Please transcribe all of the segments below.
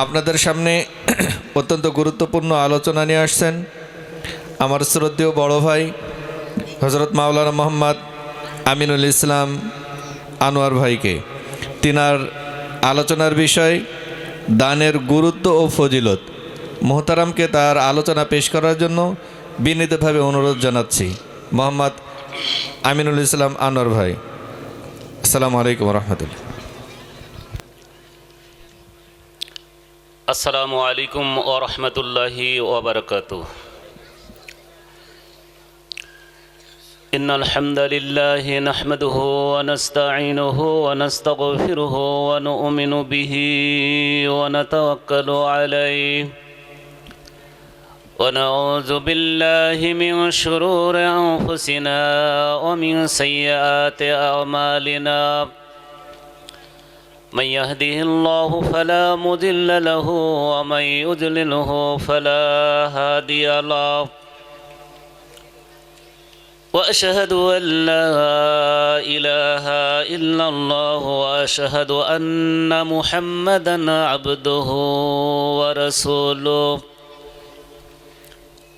আপনাদের সামনে অত্যন্ত গুরুত্বপূর্ণ আলোচনা নিয়ে আসছেন আমার শ্রদ্ধেয় বড় ভাই হযরত মাওলানা মোহাম্মদ আমিনুল ইসলাম আনোয়ার ভাইকে। তিনার আলোচনার বিষয় দানের গুরুত্ব ও ফজিলত। মোহতারামকে তার আলোচনা পেশ করার জন্য বিনীতভাবে অনুরোধ জানাচ্ছি। মোহাম্মদ আমিনুল ইসলাম আনোয়ার ভাই, আসসালামু আলাইকুম রহমতুল্লাহ। আসসালামু আলাইকুম ওয়া রাহমাতুল্লাহি ওয়া বারাকাতুহু। ইন্নাল হামদালিল্লাহি নাহমাদুহু ওয়া নাস্তাঈনুহু ওয়া নাস্তাগফিরুহু ওয়া নু'মিনু বিহি ওয়া নাতাওয়াক্কালু আলাইহি ওয়া নাউযু বিল্লাহি মিন শুরুরি আনফুসিনা ওয়া মিন সাইয়্যাতি আ'মালিনা। من يهده الله فلا مضل له ومن يضلله فلا هادي له وأشهد أن لا إله إلا الله وأشهد أن محمدا عبده ورسوله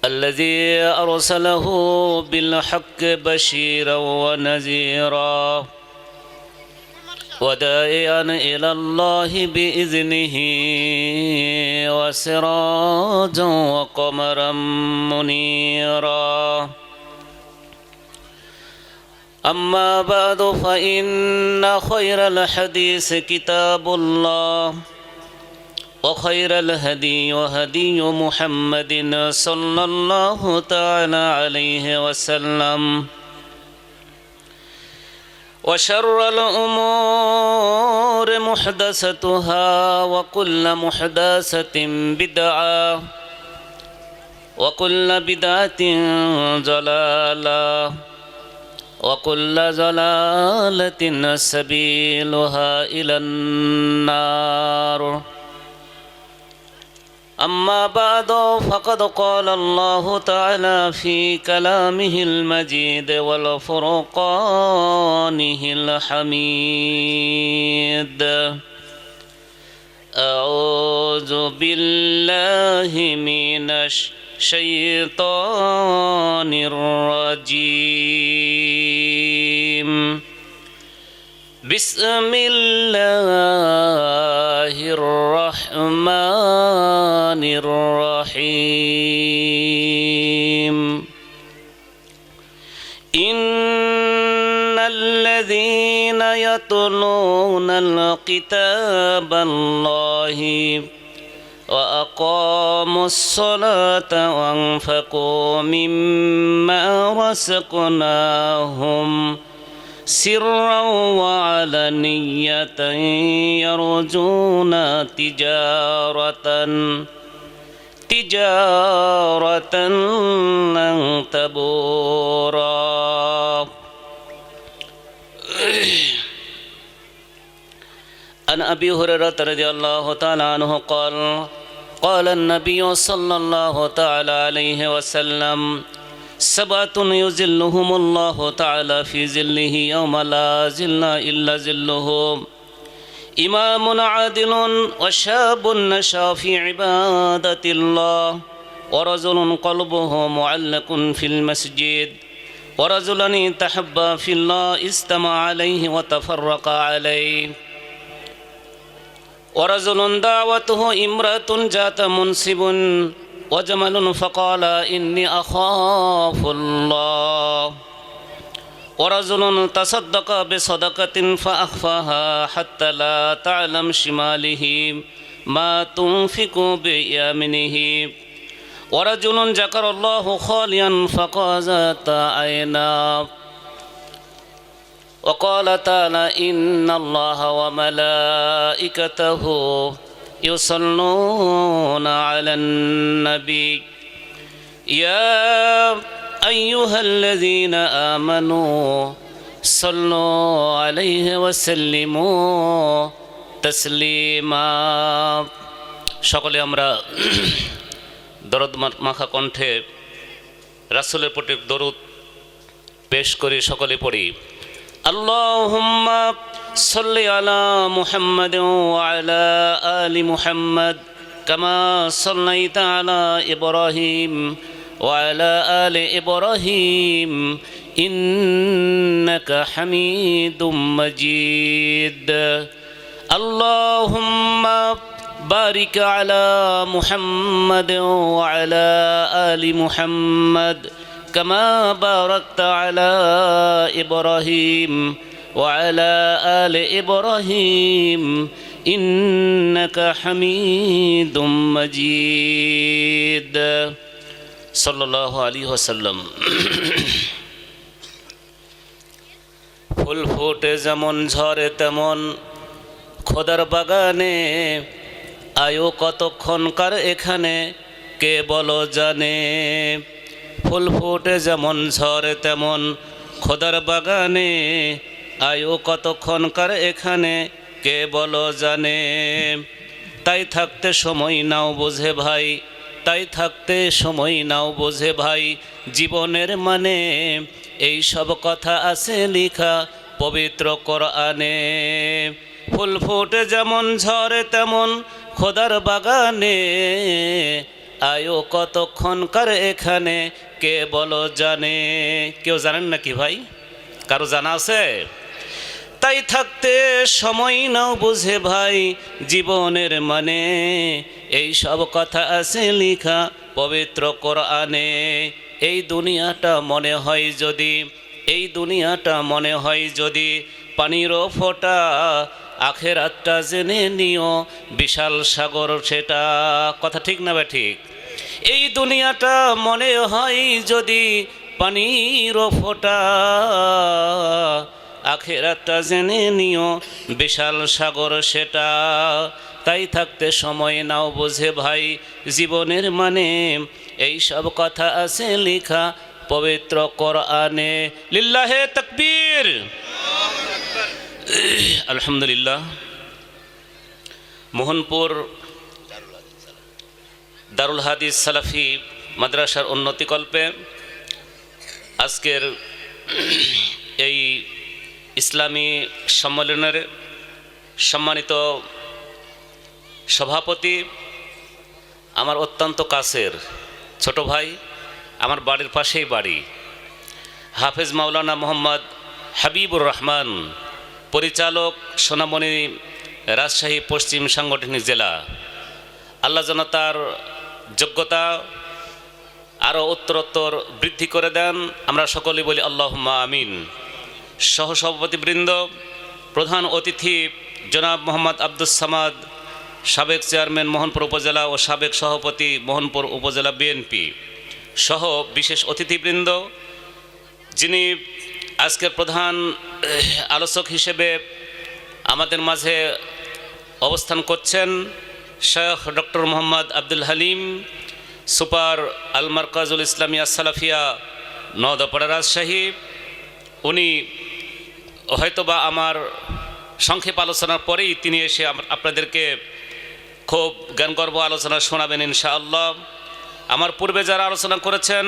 الذي أرسله بالحق بشيرا ونذيرا وداعيا إلى الله بإذنه وسراجا وقمرا منيرا. أما بعد فإن خير الحديث كتاب الله وخير الهدي هدي محمد صلى الله تعالى عليه وسلم وشر الأمور محدثتها وكل محدثة بدعة وكل بدعة ضلالة وكل ضلالة سبيلها إلى النار. أما بعد فقد قال الله تعالى في كلامه المجيد والفرقانه الحميد. أعوذ بالله من الشيطان الرجيم. بسم الله الرحمن الرحيم. إن الذين يتلون الكتاب الله وأقاموا الصلاة وأنفقوا مما رزقناهم سرا وعلانية يرجون تجارة لن تبورا. عن أبي هريرة رضي الله تعالى عنه قال قال النبي صلى الله تعالى عليه وسلم سبعة يظلهم الله تعالى في ظله يوم لا ظل إلا ظله إمام عادل وشاب نشأ في عبادة الله ورجل قلبه معلق في المسجد ورجلان تحبا في الله استمع عليه وتفرق عليه ورجل دعوته امرأة ذات منصب وجمل فقال إني أخاف الله ورجل تصدق بصدقة فأخفاها حتى لا تعلم شماله ما تنفق بيمينه ورجل ذكر الله خاليا فقازت عيناه وقال تعالى إن الله وملائكته يصلون على النبي يا أيها الذين آمنوا صلوا عليه وسلموا تسليما. সকলে আমরা দরদ মাখা কণ্ঠে রাসূলের প্রতি দরুদ পেশ করি, সকলে পড়ি। আল্লাহুম্মা সাল্লি আলা মুহাম্মাদ ওয়া আলা আলি মুহাম্মাদ كما صليت على إبراهيم وعلى آل إبراهيم إنك حميد مجيد اللهم بارك على محمد وعلى آل محمد كما باركت على إبراهيم وعلى آل إبراهيم إنك حميد مجيد صلى الله عليه وسلم ফুল ফোটে যেমন ঝরে তেমন খোদার বাগানে আয়ো কতক্ষণকার এখানে কে বলো জানে ফুল ফোটে যেমন ঝরে তেমন খোদার বাগানে আয়ো কতক্ষণকার এখানে কে বলো জানে তাই থাকতে সময় নাও বোঝে ভাই তাই থাকতে সময় নাও বোঝে ভাই জীবনের মানে এই সব কথা আছে লেখা পবিত্র কোরআনে ফুল ফোটে যেমন ঝরে তেমন খোদার বাগানে আয়ো কতক্ষণকার এখানে কে বলো জানে কেউ জানেন নাকি ভাই কারো জানা আছে তাই থাকতে সময় নাও বুঝে ভাই জীবনের মানে এই সব কথা আছে লেখা পবিত্র কোরআনে এই দুনিয়াটা মনে হয় যদি এই দুনিয়াটা মনে হয় যদি পানিরও ফোঁটা আখেরাতটা জেনে নিও বিশাল সাগর সেটা কথা ঠিক না বা ঠিক এই দুনিয়াটা মনে হয় যদি পানিরও ফোঁটা আখেরাতটা জেনে নিও বিশাল সাগর সেটা তাই থাকতে সময় নাও বোঝে ভাই জীবনের মানে এই সব কথা আছে লেখা পবিত্র কোরআনে লিল্লাহে তাকবীর আলহামদুলিল্লাহ মোহনপুর দারুল হাদিস সালাফি মাদ্রাসার উন্নতিকল্পে আজকের এই ইসলামী সম্মেলনের সম্মানিত সভাপতি আমার অত্যন্ত কাছের ছোট ভাই আমার বাড়ির পাশেই বাড়ি হাফেজ মাওলানা মোহাম্মদ হাবিবুর রহমান পরিচালক সোনামণি রাজশাহী পশ্চিম সাংগঠনিক জেলা আল্লাহ যেন তার যোগ্যতা আরও উত্তরোত্তর বৃদ্ধি করে দেন আমরা সকলেই বলি আল্লাহুম্মা আমিন সহসভাপতিবৃন্দ প্রধান অতিথি জনাব মোহাম্মদ আব্দুস সামাদ সাবেক চেয়ারম্যান মোহনপুর উপজেলা ও সাবেক সভাপতি মোহনপুর উপজেলা বিএনপি সহ বিশেষ অতিথিবৃন্দ যিনি আজকের প্রধান আলোচক হিসেবে আমাদের মাঝে অবস্থান করছেন Sheikh doctor Mohammad Abdul Halim super আল মারকাজুল ইসলামিয়া সালাফিয়া নওদাপাড়া রাজশাহী উনি হয়তোবা আমার সংক্ষেপ আলোচনার পরেই তিনি এসে আপনাদেরকে খুব জ্ঞানগর্ভ আলোচনা শোনাবেন ইনশাআল্লাহ আমার পূর্বে যারা আলোচনা করেছেন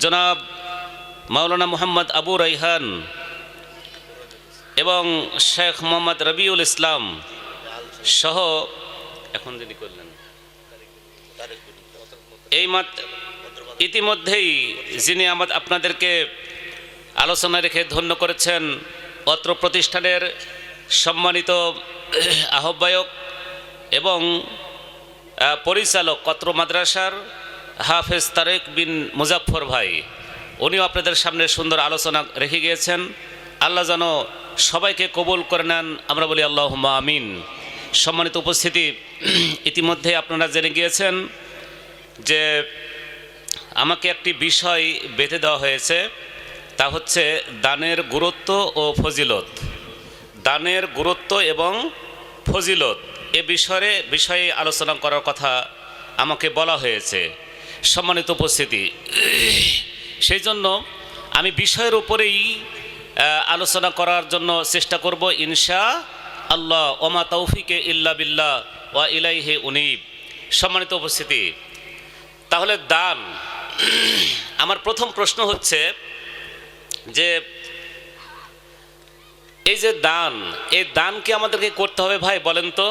জনাব মাওলানা মোহাম্মদ আবু রাইহান এবং শেখ মোহাম্মদ রবিউল ইসলাম সহ এখন যিনি করলেন এই ইতিমধ্যেই যিনি আপনাদেরকে আলোচনা রেখে ধন্য করেছেন অত্র প্রতিষ্ঠানের সম্মানিত আহ্বায়ক এবং পরিচালক অত্র মাদ্রাসার হাফেজ তারেক বিন মুজাফফর ভাই উনিও আপনাদের সামনে সুন্দর আলোচনা রেখে গিয়েছেন আল্লাহ যেন সবাইকে কবুল করে নেন আমরা বলি আল্লাহুম্মা আমিন সম্মানিত উপস্থিতি ইতিমধ্যে আপনারা জেনে গিয়েছেন যে আমাকে একটি বিষয় বেঁধে দেওয়া হয়েছে তা হচ্ছে দানের গুরুত্ব ও ফজিলত দানের গুরুত্ব এবং ফজিলত এ বিষয়ে আলোচনা করার কথা আমাকে বলা হয়েছে সম্মানিত উপস্থিতি সেই জন্য আমি বিষয়ের উপরেই আলোচনা করার জন্য চেষ্টা করব ইনশা আল্লাহ ওমা তৌফিকে ইল্লা বিল্লাহ ওয়া ইলাইহি উনীব সম্মানিত উপস্থিতি তাহলে দান আমার প্রথম প্রশ্ন হচ্ছে যে এই যে দান এই দান কি আমাদেরকে করতে হবে ভাই বলেন তো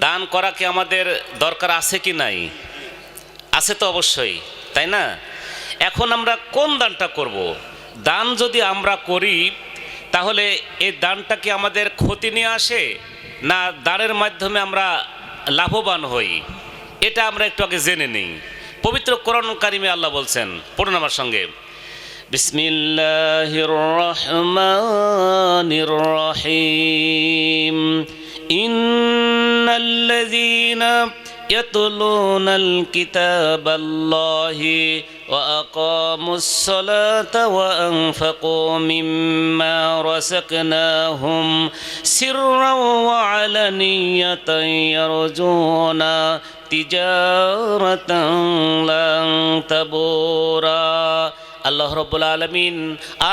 দান করা কি আমাদের দরকার আছে কি নাই? আছে তো অবশ্যই, তাই না? এখন আমরা কোন দানটা করব? দান যদি আমরা করি তাহলে এই দানটা কি আমাদের ক্ষতি নিয়ে আসে, না দানের মাধ্যমে আমরা লাভবান হই? এটা আমরা একটু আগে জেনে নিই। পবিত্র কোরআন কারিমে আল্লাহ বলছেন, পড়ুন আমার সঙ্গে, বিসমিল্লাহির রহমানির রহিম, ইন্নাল্লাযীনা ইয়াতলুনাল কিতাবাল্লাহি ওয়া আকামুস সালাতা ওয়া আনফাকু মিম্মা রাযাকনাহুম সিররাও ওয়া আলানিয়াতান ইয়ারজুনা তিজারাতান লান তাবুরা। আল্লাহ রাব্বুল আলামিন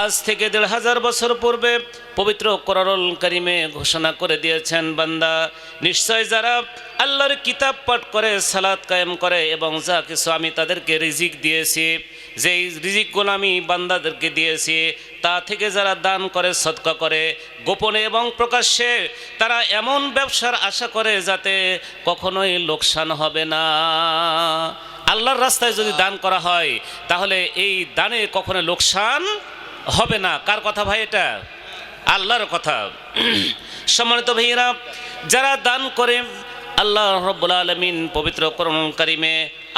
আজ থেকে ১৫০০ বছর পূর্বে পবিত্র কোরআনুল কারিমে ঘোষণা করে দিয়েছেন, বান্দা নিশ্চয় যারা আল্লাহর কিতাব পাঠ করে, সালাত কায়েম করে এবং যা কিছু আমি তাদেরকে রিজিক দিয়েছি, যেই রিজিকগুলো আমি বান্দাদেরকে দিয়েছি তা থেকে যারা দান করে, সদকা করে, গোপনে এবং প্রকাশ্যে, তারা এমন ব্যবসার আশা করে যাতে কখনোই লোকসান হবে না। আল্লাহর রাস্তায় যদি দান করা হয় তাহলে এই দানে কখনো লোকসান হবে না। কার কথা ভাই? এটা আল্লাহর কথা। সম্মানিত ভাইয়েরা, যারা দান করে, আল্লাহ রাব্বুল আলামিন পবিত্র কোরআন কারিমে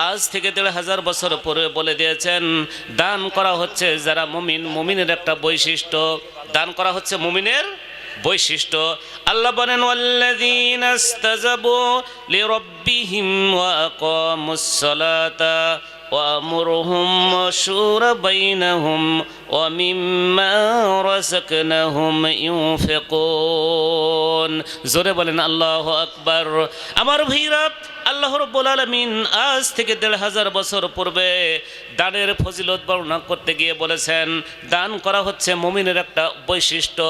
আজ থেকে ১৫০০ বছর পরে বলে দিয়েছেন, দান করা হচ্ছে যারা মুমিন, মুমিনের একটা বৈশিষ্ট্য, দান করা হচ্ছে মুমিনের বৈশিষ্ট্য। আল্লাহ বলেন, ওয়াল্লাযীনা ইসতাজাবু লিরাব্বিহিম ওয়া আকামুস সালাতা ওয়া আমরুহুম শুরা বাইনাহুম ওয়া মিম্মা রাযাকনাহুম ইউনফিকুন। জোরে বলেন আল্লাহু আকবার। আমার ভাইরা, আল্লাহ রাব্বুল আলামিন আজ থেকে ১৫০০ বছর পূর্বে দানের ফজিলত বর্ণনা করতে গিয়ে বলেছেন, দান করা হচ্ছে মুমিনের একটা বৈশিষ্ট্য।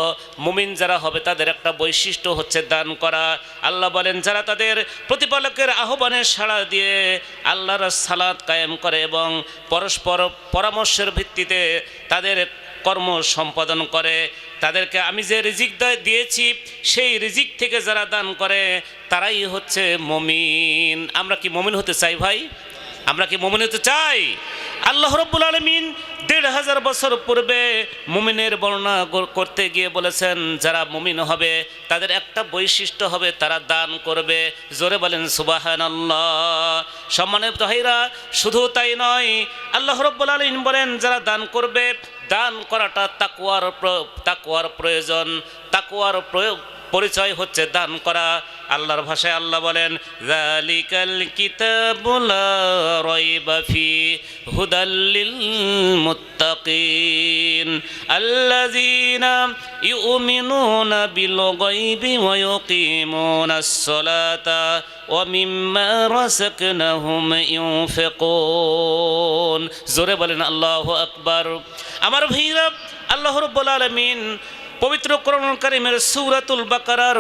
মুমিন যারা হবে তাদের একটা বৈশিষ্ট্য হচ্ছে দান করা। আল্লাহ বলেন, যারা তাদের প্রতিপালকের আহ্বানে সাড়া দিয়ে আল্লাহর সালাত কায়েম করে এবং পরস্পর পরামর্শের ভিত্তিতে তাদের কর্ম সম্পাদন করে, তাদেরকে আমি যে রিজিক দিয়েছি সেই রিজিক থেকে যারা দান করে তারাই হচ্ছে মুমিন। আমরা কি মুমিন হতে চাই ভাই? আমরা কি মুমিন হতে চাই? আল্লাহ রাব্বুল আলামিন ১৫০০ বছর পূর্বে মুমিনের বর্ণনা করতে গিয়ে বলেছেন, যারা মুমিন হবে তাদের একটা বৈশিষ্ট্য হবে, তারা দান করবে। জোরে বলেন সুবহানাল্লাহ। সম্মানিত ভাইরা, শুধু তাই নয়, আল্লাহ রাব্বুল আলামিন বলেন, যারা দান করবে, দান করাটা তাকওয়ার প্রয়োজন। তাকওয়ার পরিচয় হচ্ছে দান করা। আল্লাহর ভাষায় আল্লাহ বলেন, যালিকাল কিতাবু লা রাইবা ফি হুদাল লিল মুত্তাকিন আল্লাযীনা ইউমিনুনা বিল গায়বি ওয়া ইউকিমুনাস সালাতা ওয়া মিম্মা রাযাকনাহুম ইউনফিকুন। জোরে বলেন আল্লাহু আকবার। আমার ভাইরা, আল্লাহ রাব্বুল আলামিন পবিত্র কোরআন কারীমের সূরাতুল বাকারার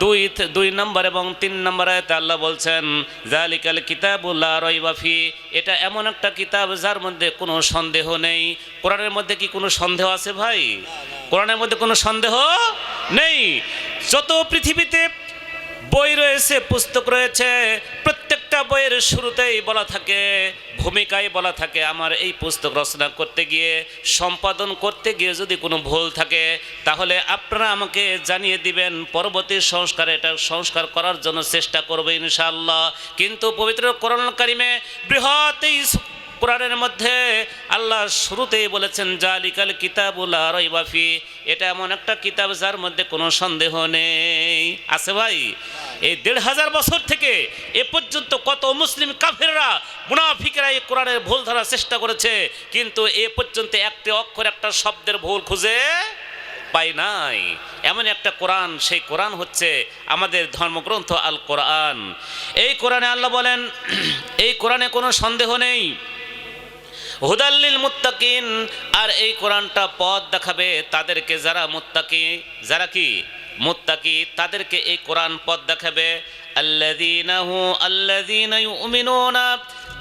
২ নম্বর এবং ৩ নম্বর আয়াতে আল্লাহ বলছেন, যালিকাল কিতাবু লা রাইবা ফি। এটা এমন একটা কিতাব যার মধ্যে কোনো সন্দেহ নেই। কোরআনের মধ্যে কি কোনো সন্দেহ আছে ভাই? কোরআনের মধ্যে কোনো সন্দেহ নেই। যত পৃথিবীতে বই রয়েছে, পুস্তক রয়েছে, প্রত্যেকটা বইয়ের শুরুতেই বলা থাকে, ভূমিকায় বলা থাকে, আমার এই পুস্তক রচনা করতে গিয়ে, সম্পাদন করতে গিয়ে যদি কোনো ভুল থাকে তাহলে আপনারা আমাকে জানিয়ে দিবেন, পরবর্তী সংস্কারে এটা সংস্কার করার জন্য চেষ্টা করবে ইনশাআল্লাহ। কিন্তু পবিত্র কোরআন কারীমে বৃহৎ এই কোরআনের মধ্যে আল্লাহ শুরুতেই বলেছেন, যালিকাল কিতাবু লা রাইবা ফি। এটা এমন একটা কিতাব যার মধ্যে কোনো সন্দেহ নেই। আছে ভাই? এই ১৫০০ বছর থেকে এ পর্যন্ত কত মুসলিম কাফেররা, মুনাফিকরা এই কোরআনের ভুল ধরার চেষ্টা করেছে, কিন্তু এ পর্যন্ত একটি অক্ষর, একটা শব্দের ভুল খুঁজে পাই নাই। এমন একটা কোরআন, সেই কোরআন হচ্ছে আমাদের ধর্মগ্রন্থ আল কোরআন। এই কোরআনে আল্লাহ বলেন, এই কোরআনে কোনো সন্দেহ নেই, হুদাল্লিল মুত্তাকিন। আর এই কোরআনটা পথ দেখাবে তাদেরকে যারা মুত্তাকি, যারা কি মুত্তাকি, তাদেরকে এই কোরআন পথ দেখাবে। আল্লাযীনা ইউমিনুনা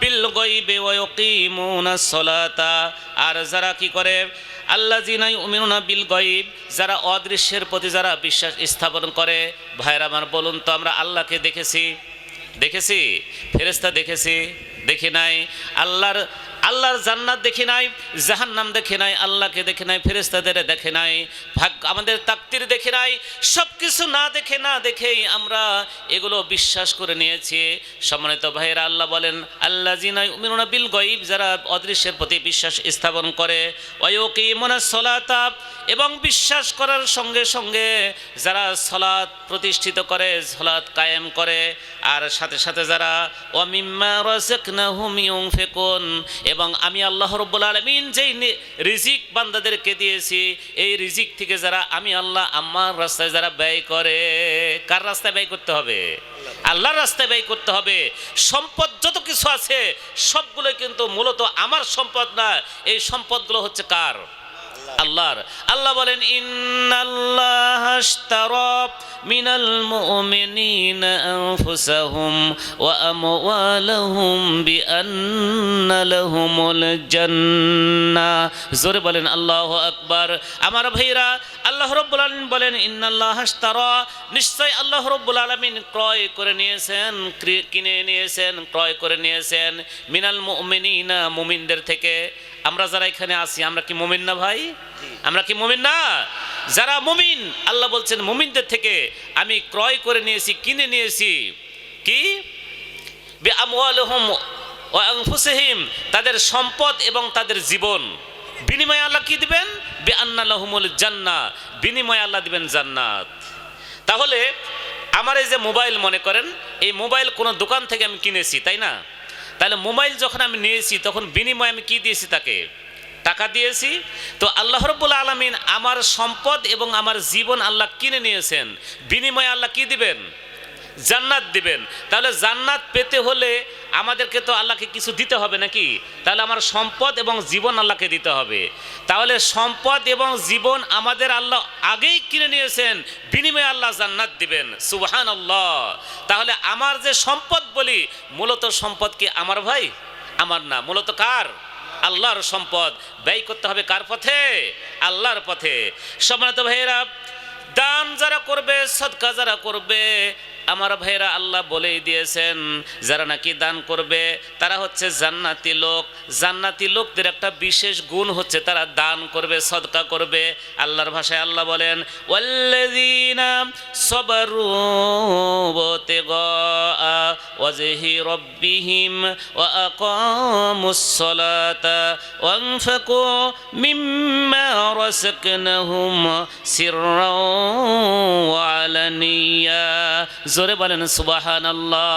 বিল গায়বি ওয়া ইউকিমুনাস সালাতা, আর যারা কি করে আল্লাযিনা ইউমিনুনা বিল গায়ব, যারা অদৃশ্যের প্রতি যারা বিশ্বাস স্থাপন করে। ভাইরা আমার বলুন তো, আমরা আল্লাহকে দেখেছি, ফেরেশতা দেখেছি? দেখি নাই। আল্লাহর জান্নাত দেখি নাই, জাহান্নাম দেখি নাই, আল্লাহকে দেখি নাই, ফেরেশতাদের দেখি নাই, ভাগ্য আমাদের তাকদীর দেখি নাই। সব কিছু না দেখেই আমরা এগুলো বিশ্বাস করে নিয়েছি। সম্মানিত ভাইয়েরা, আল্লাহ বলেন আল্লাযিনা ইউমিনুনা বিল গায়ব, যারা অদৃশ্যের প্রতি বিশ্বাস স্থাপন করে, ওয়া ইউকিমুনাস সালাতা, এবং বিশ্বাস করার সঙ্গে সঙ্গে যারা সালাত প্রতিষ্ঠিত করে, সালাত কায়েম করে, আর সাথে সাথে যারা ওয়া মিম্মা রাযাকনাহুম ইউনফিকুন, এবং আমি আল্লাহ রাব্বুল আলামিন যেই রিজিক বান্দাদেরকে দিয়েছি, এই রিজিক থেকে যারা আমি আল্লাহ আমার রাস্তায় যারা ব্যয় করে। কার রাস্তায় ব্যয় করতে হবে? আল্লাহর রাস্তায় ব্যয় করতে হবে। সম্পদ যত কিছু আছে সবগুলো কিন্তু মূলত আমার সম্পদ না, এই সম্পদগুলো হচ্ছে কার? আল্লাহর। আল্লাহ বলেন ইন্নাল্লাহা আশতারা মিনাল মুমিনিনা আনফুসাহুম ওয়া আমওয়ালাহুম বিআন্না লাহুমুল জান্নাহ। জোরে বলেন আল্লাহু আকবার। আমার ভাইরা, আল্লাহ রাব্বুল আলামিন বলেন ইন্নাল্লাহা আশতারা, নিশ্চয় আল্লাহ রাব্বুল আলামিন ক্রয় করে নিয়েছেন, ক্রয় করে নিয়েছেন মিনাল মুমিনিনা, মুমিনদের থেকে। আমরা যারা এখানে আছি, আমরা কি মুমিন না ভাই? আমরা কি মুমিন না? যারা মুমিন, আল্লাহ বলছেন মুমিনদের থেকে আমি ক্রয় করে নিয়েছি, কিনে নিয়েছি। কি? বিআমওয়ালিহিম ওয়া আনফুসিহিম, তাদের সম্পদ এবং তাদের জীবন। বিনিময়ে আল্লাহ কি দিবেন? বিআন্না লাহুমুল জান্নাহ, বিনিময়ে আল্লাহ দিবেন জান্নাত। তাহলে আমার এই যে মোবাইল, মনে করেন এই মোবাইল কোনো দোকান থেকে আমি কিনেছি, তাই না? তাহলে মোবাইল যখন আমি নিয়েছি তখন বিনিময়ে আমি কি দিয়েছি? তাকে টাকা দিয়েছি। তো আল্লাহ রাব্বুল আলামিন আমার সম্পদ এবং আমার জীবন আল্লাহ কিনে নিয়েছেন, বিনিময়ে আল্লাহ কি দিবেন? জান্নাত দিবেন। তাহলে জান্নাত পেতে হলে আমাদেরকে তো আল্লাহকে কিছু দিতে হবে নাকি? তাহলে আমার সম্পদ এবং জীবন আল্লাহকে দিতে হবে। তাহলে সম্পদ এবং জীবন আমাদের আল্লাহ আগেই কিনে নিয়েছেন, বিনিময়ে আল্লাহ জান্নাত দিবেন। সুবহানাল্লাহ। তাহলে আমার যে সম্পদ বলি, মূলত সম্পদ কি আমার ভাই? আমার না, মূলত কার? আল্লাহর সম্পদ। ব্যয় করতে হবে কার পথে? আল্লাহর পথে। সম্মানিত ভাইয়েরা, দান যারা করবে, সদকা যারা করবে, আমার ভাইরা আল্লাহ বলেই দিয়েছেন যারা নাকি দান করবে তারা হচ্ছে জান্নাতি লোক। জান্নাতি লোকদের একটা বিশেষ গুণ হচ্ছে তারা দান করবে, সদকা করবে। আল্লাহর ভাষায় আল্লাহ বলেন ওয়াল্লাযীনা সাবারু বিতিগা ওয়াজহি রাব্বিহিম ওয়া আকামুস সালাতা ওয়া আনফাকু মিম্মা রাযাকনাহুম সিররাও ওয়া আলানিয়া। জোরে বলেন সুবহানাল্লাহ।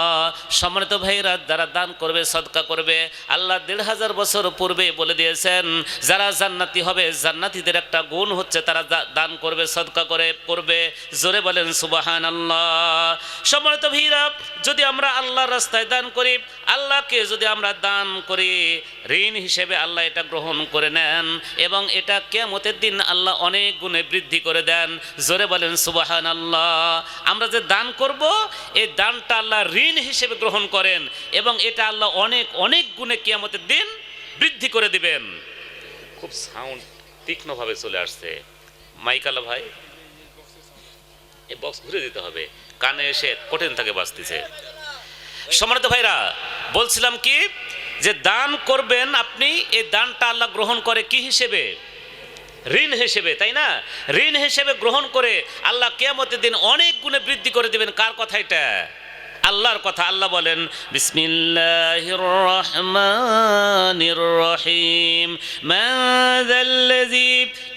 সম্মানিত ভাইরা, যারা দান করবে, সদকা করবে, আল্লাহ ১৫০০ বছর পূর্বে বলে দিয়েছেন যারা জান্নাতি হবে, জান্নাতীদের একটা গুণ হচ্ছে তারা দান করবে, সদকা করবে। জোরে বলেন সুবহানাল্লাহ। সম্মানিত ভাইরা, যদি আমরা আল্লাহর রাস্তায় দান করি, আল্লাহকে যদি আমরা দান করি, ঋণ হিসেবে আল্লাহ এটা গ্রহণ করে নেন এবং এটা কিয়ামতের দিন আল্লাহ অনেক গুণে বৃদ্ধি করে দেন। জোরে বলেন সুবহানাল্লাহ। আমরা যে দান করব, এই দানটা আল্লাহ ঋণ হিসেবে গ্রহণ করেন এবং এটা আল্লাহ অনেক অনেক গুণে কিয়ামতের দিন বৃদ্ধি করে দিবেন। খুব সাউন্ড তীক্ষ্ণভাবে চলে আসছে। মাইকালা ভাই, এই বক্স ঘুরে দিতে হবে, কানে এসে কঠিন থাকে বাজতেছে। সম্মানিত ভাইরা, বলছিলাম কি যে দান করবেন আপনি, এই দানটা আল্লাহ গ্রহণ করে কি হিসেবে? ঋণ হিসেবে, তাই না? ঋণ হিসেবে গ্রহণ করে আল্লাহ কিয়ামতের দিন অনেক গুণে বৃদ্ধি করে দিবেন। কার কথা এটা? আল্লাহর কথা। আল্লাহ বলেন বিসমিল্লাহির রহমানির রহিম মাযাল্লাযী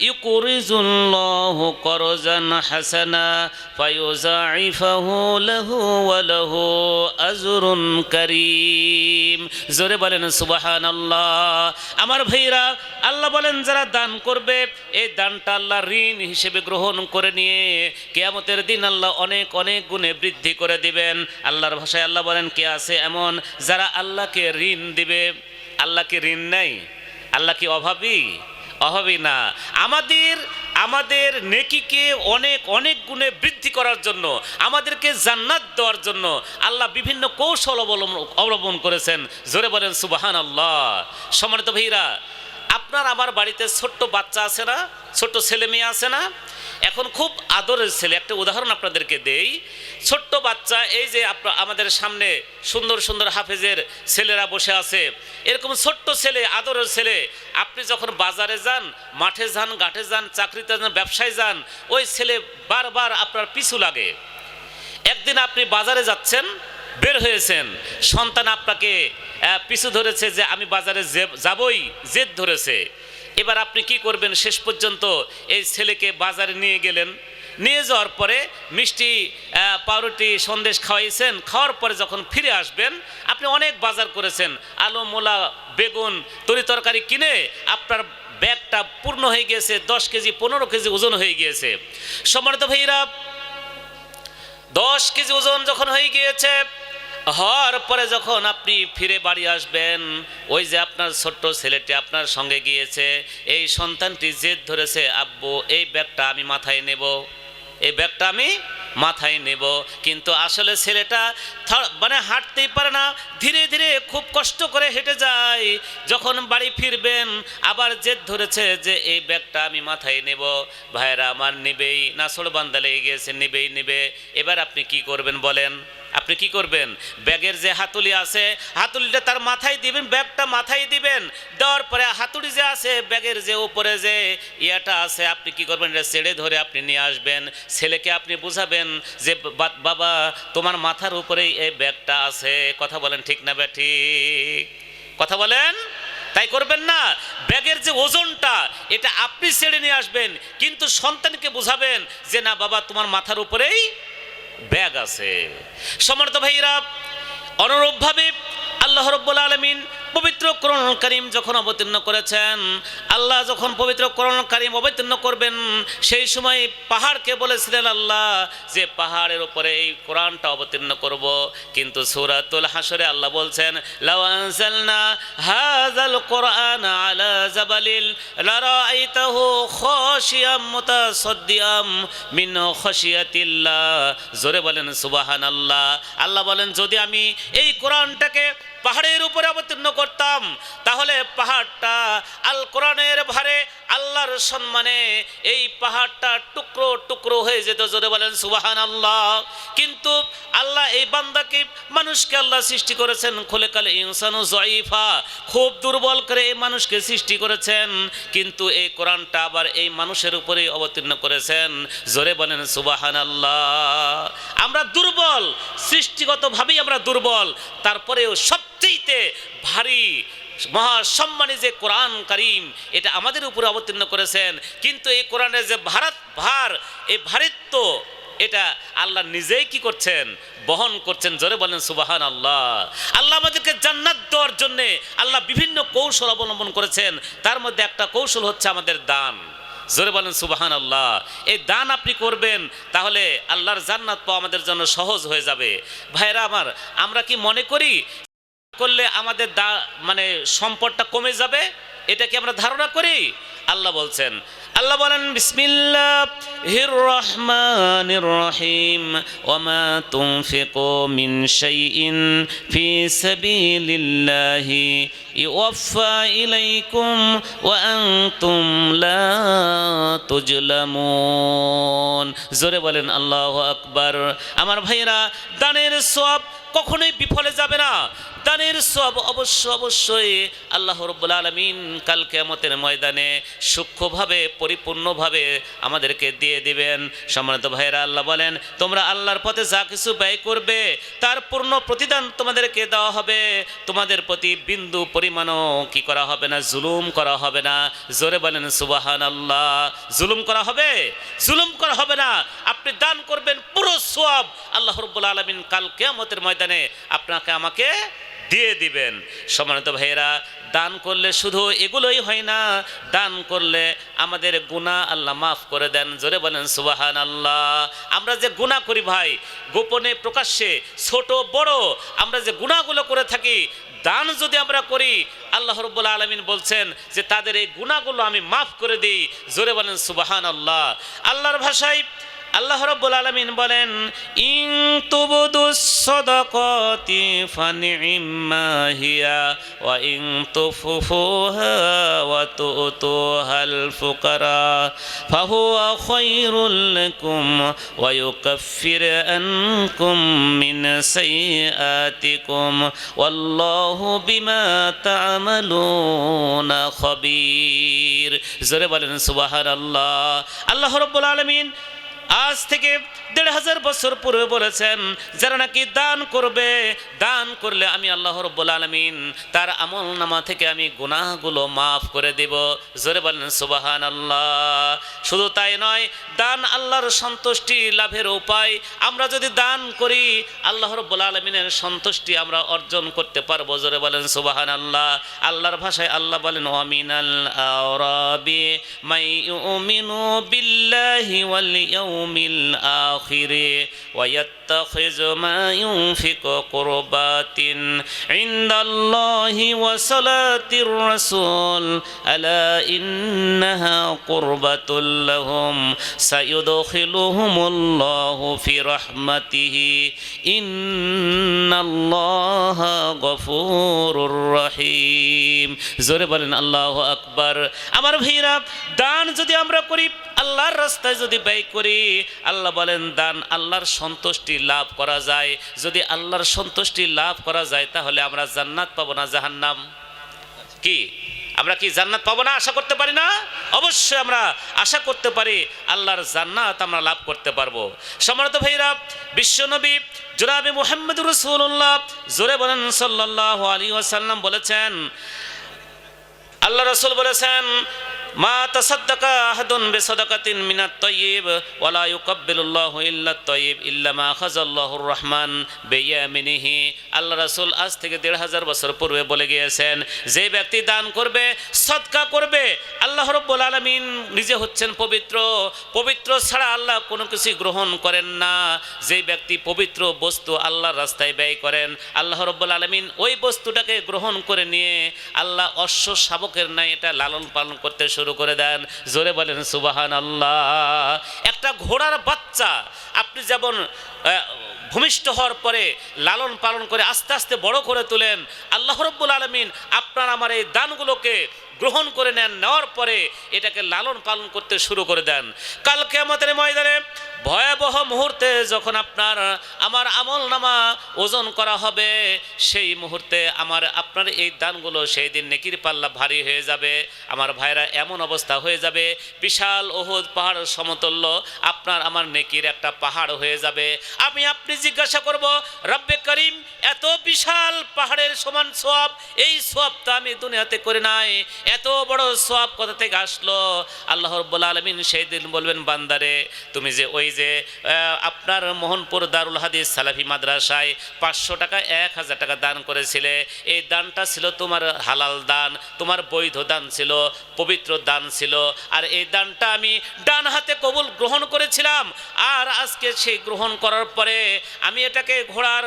ইউকরিজুল্লাহু করজান হাসানা ফায়ুযাইফাহু লাহু ওয়া লাহু আজরুন কারীম। জোরে বলেন সুবহানাল্লাহ। আমার ভাইরা, আল্লাহ বলেন যারা দান করবে, এই দানটা আল্লাহ ঋণ হিসেবে গ্রহণ করে নিয়ে কিয়ামতের দিন আল্লাহ অনেক অনেক গুণে বৃদ্ধি করে দিবেন। আল্লাহর ভাষায় আল্লাহ বলেন কে আছে এমন যারা আল্লাহকে ঋণ দিবে? আল্লাহকে ঋণ নেই? আল্লাহ কি অভাবী? অভাবী না। আমাদের নেকিকে অনেক অনেক গুণে বৃদ্ধি করার জন্য, আমাদেরকে জান্নাত দেওয়ার জন্য আল্লাহ বিভিন্ন কৌশল অবলম্বন করেছেন। জোরে বলেন সুবহানাল্লাহ। সম্মানিত ভাইরা, আপনার আমার বাড়িতে ছোট্ট বাচ্চা আছে না, ছোট্ট ছেলে মেয়ে আছে না? এখন খুব আদরের ছেলে, একটা উদাহরণ আপনাদেরকে দেই। ছোট্ট বাচ্চা, এই যে আমাদের সামনে সুন্দর সুন্দর হাফেজের ছেলেরা বসে আছে, এরকম ছোট্ট ছেলে, আদরের ছেলে, আপনি যখন বাজারে যান, মাঠে যান, ঘাটে যান, চাকরিতে যান, ব্যবসায় যান, ওই ছেলে বারবার আপনার পিছু লাগে। একদিন আপনি বাজারে যাচ্ছেন, বের হয়েছেন, সন্তান আপনাকে পিছু ধরেছে যে আমি বাজারে যাবই, জেদ ধরেছে। এবার আপনি কি করবেন? শেষ পর্যন্ত এই ছেলেকে বাজারে নিয়ে গেলেন। নিয়ে যাওয়ার পরে মিষ্টি, পাউরুটি, সন্দেশ খাওয়াইছেন। খাওয়ার পরে যখন ফিরে আসবেন, আপনি অনেক বাজার করেছেন, আলু, মূলা, বেগুন, তরি তরকারি কিনে আপনার ব্যাগটা পূর্ণ হয়ে গিয়েছে, 10 কেজি 15 কেজি ওজন হয়ে গিয়েছে। সম্মানিত ভাইরা, 10 কেজি ওজন যখন হয়ে গিয়েছে, হওয়ার পরে যখন আপনি ফিরে বাড়ি আসবেন, ওই যে আপনার ছোট্ট ছেলেটি আপনার সঙ্গে গিয়েছে, এই সন্তানটি জেদ ধরেছে, আব্বু এই ব্যাগটা আমি মাথায় নেব, এই ব্যাগটা আমি মাথায় নেব। কিন্তু আসলে ছেলেটা মানে হাঁটতেই পারে না, ধীরে ধীরে খুব কষ্ট করে হেঁটে যায়। যখন বাড়ি ফিরবেন, আবার জেদ ধরেছে যে এই ব্যাগটা আমি মাথায় নেব। ভাইয়েরা আমার, নিবেই, নাছড় বান্দা লেগে গিয়েছে, নিবেই নিবে। এবার আপনি কি করবেন বলেন? আপনি কি করবেন? ব্যাগের যে হাতুলি আছে, হাতুলিটা তার মাথায় দিবেন, ব্যাগটা মাথায় দিবেন। দেওয়ার পরে হাতুড়ি যে আছে, ব্যাগের যে উপরে যে ইয়াটা আছে, আপনি কি করবেন? এটা ছেড়ে ধরে আপনি নিয়ে আসবেন। ছেলেকে আপনি বুঝাবেন যে বাবা, তোমার মাথার উপরেই এই ব্যাগটা আছে। কথা বলেন ঠিক না ঠিক? কথা বলেন। তাই করবেন না? ব্যাগের যে ওজনটা, এটা আপনি ছেড়ে নিয়ে আসবেন, কিন্তু সন্তানকে বুঝাবেন যে না বাবা, তোমার মাথার উপরেই ব্যাগ আছে। সম্মানিত ভাইরা, অনুরূপভাবে আল্লাহ রাব্বুল আলামিন পবিত্র কোরআনুল কারীম যখন অবতীর্ণ করেছেন, আল্লাহ যখন পবিত্র কোরআনুল কারীম অবতীর্ণ করবেন, সেই সময় পাহাড়কে বলেছিলেন আল্লাহ যে পাহাড়ের উপরে এই কোরআনটা অবতীর্ণ করব। কিন্তু সূরাতুল হাশরে আল্লাহ বলছেন, লাউ আনজালনা হাযাল কোরআন আলা জাবালিল লারাআইতাহু খাশিয়াম মুতাসাদ্দিয়াম মিন খাশিয়াতিল্লাহ। জোরে বলেন সুবহানাল্লাহ। আল্লাহ বলেন, যদি আমি এই কোরআনটাকে পাহাড়ের উপরে অবতীর্ণ করতাম, তাহলে পাহাড়টা আল কোরআনের ভারে, আল্লাহর সম্মানে এই পাহাড়টা টুকরো টুকরো হয়ে যেত। জোরে বলেন সুবহানাল্লাহ। কিন্তু আল্লাহ এই বান্দাকে, মানুষকে আল্লাহ সৃষ্টি করেছেন, খুলিকাল ইনসানু যায়ীফা, খুব দুর্বল করে এই মানুষকে সৃষ্টি করেছেন, কিন্তু এই কোরআনটা আবার এই মানুষের উপরে অবতীর্ণ করেছেন। জোরে বলেন সুবহানাল্লাহ। আমরা দুর্বল, সৃষ্টিগতভাবেই আমরা দুর্বল, তারপরেও সবচেয়ে ভারী মহাসম্মানী যে কোরআন কারীম, এটা আমাদের উপরে অবতীর্ণ করেছেন। কিন্তু এই কোরআনের যে ভার, এই ভারিত্ব, এটা আল্লাহ নিজেই কি করছেন? বহন করছেন। জোরে বলেন সুবহানাল্লাহ। আল্লাহ আমাদেরকে জান্নাত দেওয়ার জন্য আল্লাহ বিভিন্ন কৌশল অবলম্বন করেছেন। তার মধ্যে একটা কৌশল হচ্ছে আমাদের দান। জোরে বলেন সুবহানাল্লাহ। এই দান আপনি করবেন, তাহলে আল্লাহর জান্নাত পাওয়া আমাদের জন্য সহজ হয়ে যাবে। ভাইরা আমার, আমরা কি মনে করি করলে আমাদের মানে সম্পদটা কমে যাবে? এটা কি আমরা ধারণা করি? আল্লাহ বলছেন, আল্লাহ বলেন, বিসমিল্লাহির রহমানির রহিম, ওয়ামা তুনফিকু মিন শাইইন ফি সাবিলিল্লাহি ইউওয়াফা ইলাইকুম ওয়া আনতুম লা তুজলামুন। জোরে বলেন আল্লাহু আকবার। আমার ভাইরা, দানের সওয়াব কখনোই বিফলে যাবে না। দানের সওয়াব অবশ্যই আল্লাহ রাব্বুল আলামিন কাল কিয়ামতের ময়দানে সূক্ষ্মভাবে, পরিপূর্ণভাবে আমাদেরকে দিয়ে দিবেন। সম্মানিত ভাইরা, আল্লাহ বলেন, তোমরা আল্লাহর পথে যা কিছু ব্যয় করবে, তার পূর্ণ প্রতিদান তোমাদেরকে দেওয়া হবে। তোমাদের প্রতি বিন্দু পরিমাণও কি করা হবে না? জুলুম করা হবে না। জোরে বলেন সুবহানাল্লাহ। জুলুম করা হবে? জুলুম করা হবে না। আপনি দান করবেন, পুরো সওয়াব আল্লাহ রাব্বুল আলামিন কাল কিয়ামতের ময়দানে আপনাকে আমাকে দিয়ে দিবেন। সম্মানিত ভাইয়েরা, দান করলে শুধু এগুলোই হয় না, দান করলে আমাদের গুনাহ আল্লাহ মাফ করে দেন। জোরে বলেন সুবহানাল্লাহ। আমরা যে গুনাহ করি ভাই, গোপনে প্রকাশ্যে ছোট বড় আমরা যে গুনাহগুলো করে থাকি, দান যদি আমরা করি আল্লাহ রাব্বুল আলামিন বলছেন যে তাদের এই গুনাহগুলো আমি মাফ করে দিই। জোরে বলেন সুবহানাল্লাহ। আল্লাহর ভাষায় আল্লাহ রাব্বুল আলামিন বলেন, ইন তুবদুস সাদাকাতি ফানি'ম্মা হিয়া ওয়া ইন তুফুহা ওয়া তুতুহাল ফুকারা ফাহুয়া খায়রুল লাকুম ওয়া ইউকাফির আনকুম মিন সাইয়্যাতিকুম ওয়াল্লাহু বিমা তা'মালুনা খাবীর। জোরে বলেন সুবহানাল্লাহ। আল্লাহ রাব্বুল আলামিন আজ থেকে ১৫০০ বছর পূর্বে বলেছেন, যারা নাকি দান করবে, দান করলে আমি আল্লাহ রাব্বুল আলামিন তার আমল নামা থেকে আমি গুনাহগুলো মাফ করে দেব। জোরে বলেন সুবহানাল্লাহ। শুধু তাই নয়, দান আল্লাহর সন্তুষ্টি লাভের উপায়। আমরা যদি দান করি আল্লাহ রাব্বুল আলামিনের সন্তুষ্টি আমরা অর্জন করতে পারবো। জোরে বলেন সুবহানাল্লাহ। আল্লাহর ভাষায় আল্লাহ বলেন, ওয়ামিনাল আরাবি মাই ইউমিনু বিল্লাহি ওয়াল ইয়াউমিল আখিরি ওয়া ইয়াত্তাখিযু মা ইউনফিকু কুরবাতিন ইনদাল্লাহি ওয়া সালাতির রাসূল আলা ইন্নাহা কুরবাতুল লাহুম সায়ুদখিলুহুমুল্লাহু ফি রাহমাতিহি ইন্নাল্লাহা গফুরুর রহিম। জোরে বলেন আল্লাহু আকবার। আমার ভাইরা, দান যদি আমরা করি, আল্লাহর রাস্তায় যদি ব্যয় করি, আল্লাহ বলেন দান আল্লাহর সন্তুষ্টি লাভ করা যায়। যদি আল্লাহর সন্তুষ্টি লাভ করা যায় তাহলে আমরা জান্নাত পাবো না জাহান্নাম? কি আমরা কি জান্নাত পাবো না? আশা করতে পারি না? অবশ্যই আমরা আশা করতে পারি আল্লাহর জান্নাত আমরা লাভ করতে পারবো। সম্মানিত ভাইরা, বিশ্বনবী জনাবে মুহাম্মদুর রাসূলুল্লাহ জোরে বলেন সাল্লাল্লাহু আলাইহি ওয়াসাল্লাম বলেছেন, আল্লাহ রাসূল বলেছেন, মা তাসাদ্দাকা আহাদুন বিসাদাকাতিন মিনাত তাইয়্যিব ওয়া লা ইউকাব্বিলুল্লাহু ইল্লাত তাইয়্যিব ইল্লা মা আখাযাল্লাহুর রহমান বিয়ামিনিহি। আল্লাহ রাসূল আজ থেকে ১৫০০ বছর পূর্বে বলে গিয়েছেন, যে ব্যক্তি দান করবে, সদকা করবে, আল্লাহ রাব্বুল আলামিন নিজে হচ্ছেন পবিত্র। পবিত্র ছাড়া আল্লাহ কোনো কিছু গ্রহণ করেন না। যে ব্যক্তি পবিত্র বস্তু আল্লাহর রাস্তায় ব্যয় করেন, আল্লাহ রাব্বুল আলামিন ওই বস্তুটাকে গ্রহণ করে নিয়ে আল্লাহ অশ্ব শাবকের ন্যায় এটা লালন পালন করতে শুরু করে দেন। জোরে বলেন সুবহানাল্লাহ। একটা ঘোড়ার বাচ্চা আপনি যেমন ভূমিষ্ঠ হওয়ার পরে লালন পালন করে আস্তে আস্তে বড় করে তোলেন, আল্লাহ রাব্বুল আলামিন আপনার আমার এই দানগুলোকে গ্রহণ করে নেন, নেওয়ার পরে এটাকে লালন পালন করতে শুরু করে দেন। কাল কিয়ামতের ময়দানে ভয়াবহ মুহূর্তে যখন আপনার আমার আমল নামা ওজন করা হবে, সেই মুহূর্তে আপনার এই দানগুলো সেই দিন নেকির পাল্লা ভারী হয়ে যাবে। আমার ভাইরা, এমন অবস্থা হয়ে যাবে বিশাল উহুদ পাহাড় সমতুল্য আপনার আমার নেকির একটা পাহাড় হয়ে যাবে। আপনি জিজ্ঞাসা করব, রব্বে করিম, এত বিশাল পাহাড়ের সমান সওয়াব, এই সওয়াবটা আমি দুনিয়াতে করে নাই, এত বড় সওয়াব কোথা থেকে আসলো? আল্লাহ রাব্বুল আলামিন সেই দিন বলবেন, বান্দারে, তুমি যে ওই যে আপনার মোহনপুর দারুল হাদিস সালাফি মাদ্রাসায় ৫০০ টাকা ১০০০ টাকা দান করেছিলে, এই দানটা ছিল তোমার হালাল দান, তোমার বৈধ দান ছিল, পবিত্র দান ছিল। আর এই দানটা আমি ডান হাতে গ্রহণ করেছিলাম। আর আজকে সেই গ্রহণ করার পরে আমি এটাকে ঘোড়ার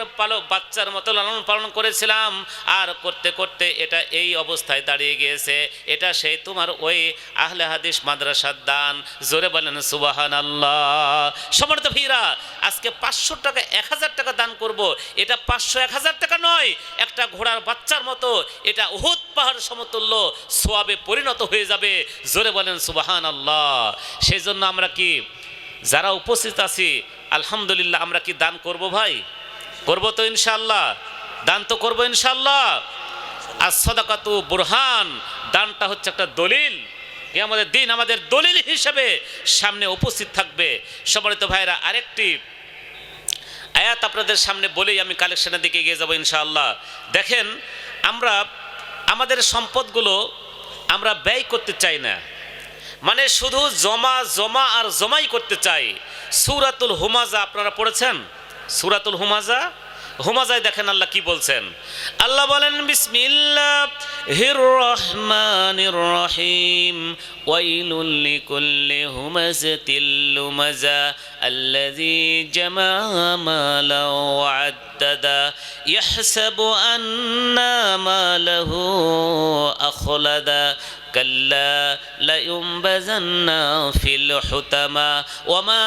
বাচ্চার মতো লালন পালন করেছিলাম। আর করতে করতে এটা এই অবস্থায় দাঁড়িয়ে গিয়েছে। এটা সেই তোমার ওই আহলে হাদিস মাদ্রাসার দান। জোরে বলেন সুবহানাল্লাহ। সম্মানিত ভাইরা, আজকে ৫০০ টাকা ১০০০ টাকা দান করব, এটা ৫০০-১০০০ টাকা নয়, একটা ঘোড়ার বাচ্চার মতো এটা উহুদ পাহাড় সমতুল্য সওয়াবে পরিণত হয়ে যাবে। জোরে বলেন সুবহানাল্লাহ। সেই জন্য আমরা কি যারা উপস্থিত আছি, আলহামদুলিল্লাহ, আমরা কি দান করব ভাই? করব তো ইনশাআল্লাহ? দান তো করবো ইনশাআল্লাহ। আর সাদাকাতু বুরহান, দানটা হচ্ছে একটা দলিল। আমাদের দিন আমাদের দলিল হিসেবে সামনে উপস্থিত থাকবে। সম্মানিত ভাইরা, আরেকটি আয়াত আপনাদের সামনে বলেই আমি কালেকশনের দিকে এগিয়ে যাব ইনশাআল্লাহ। দেখেন, আমরা আমাদের সম্পদগুলো আমরা ব্যয় করতে চাই না, মানে শুধু জমা জমা আর জমাই করতে চাই। সূরাতুল হুমাজা আপনারা পড়েছেন? সূরাতুল হুমাজা হুমাজায় দেখেন আল্লাহ কি বলছেন। আল্লাহ বলেন বিসমিল্লাহির রহমানির রহিম ওয়াইলুল লিকুল্লি হুমাযাতিল লুমাযা আল্লাযী জামা'a মালান ওয়া আদ্দাদা ইয়াহসাবু আন্না মালাহু আখলাদা كلا لينبذن في الحطمة وما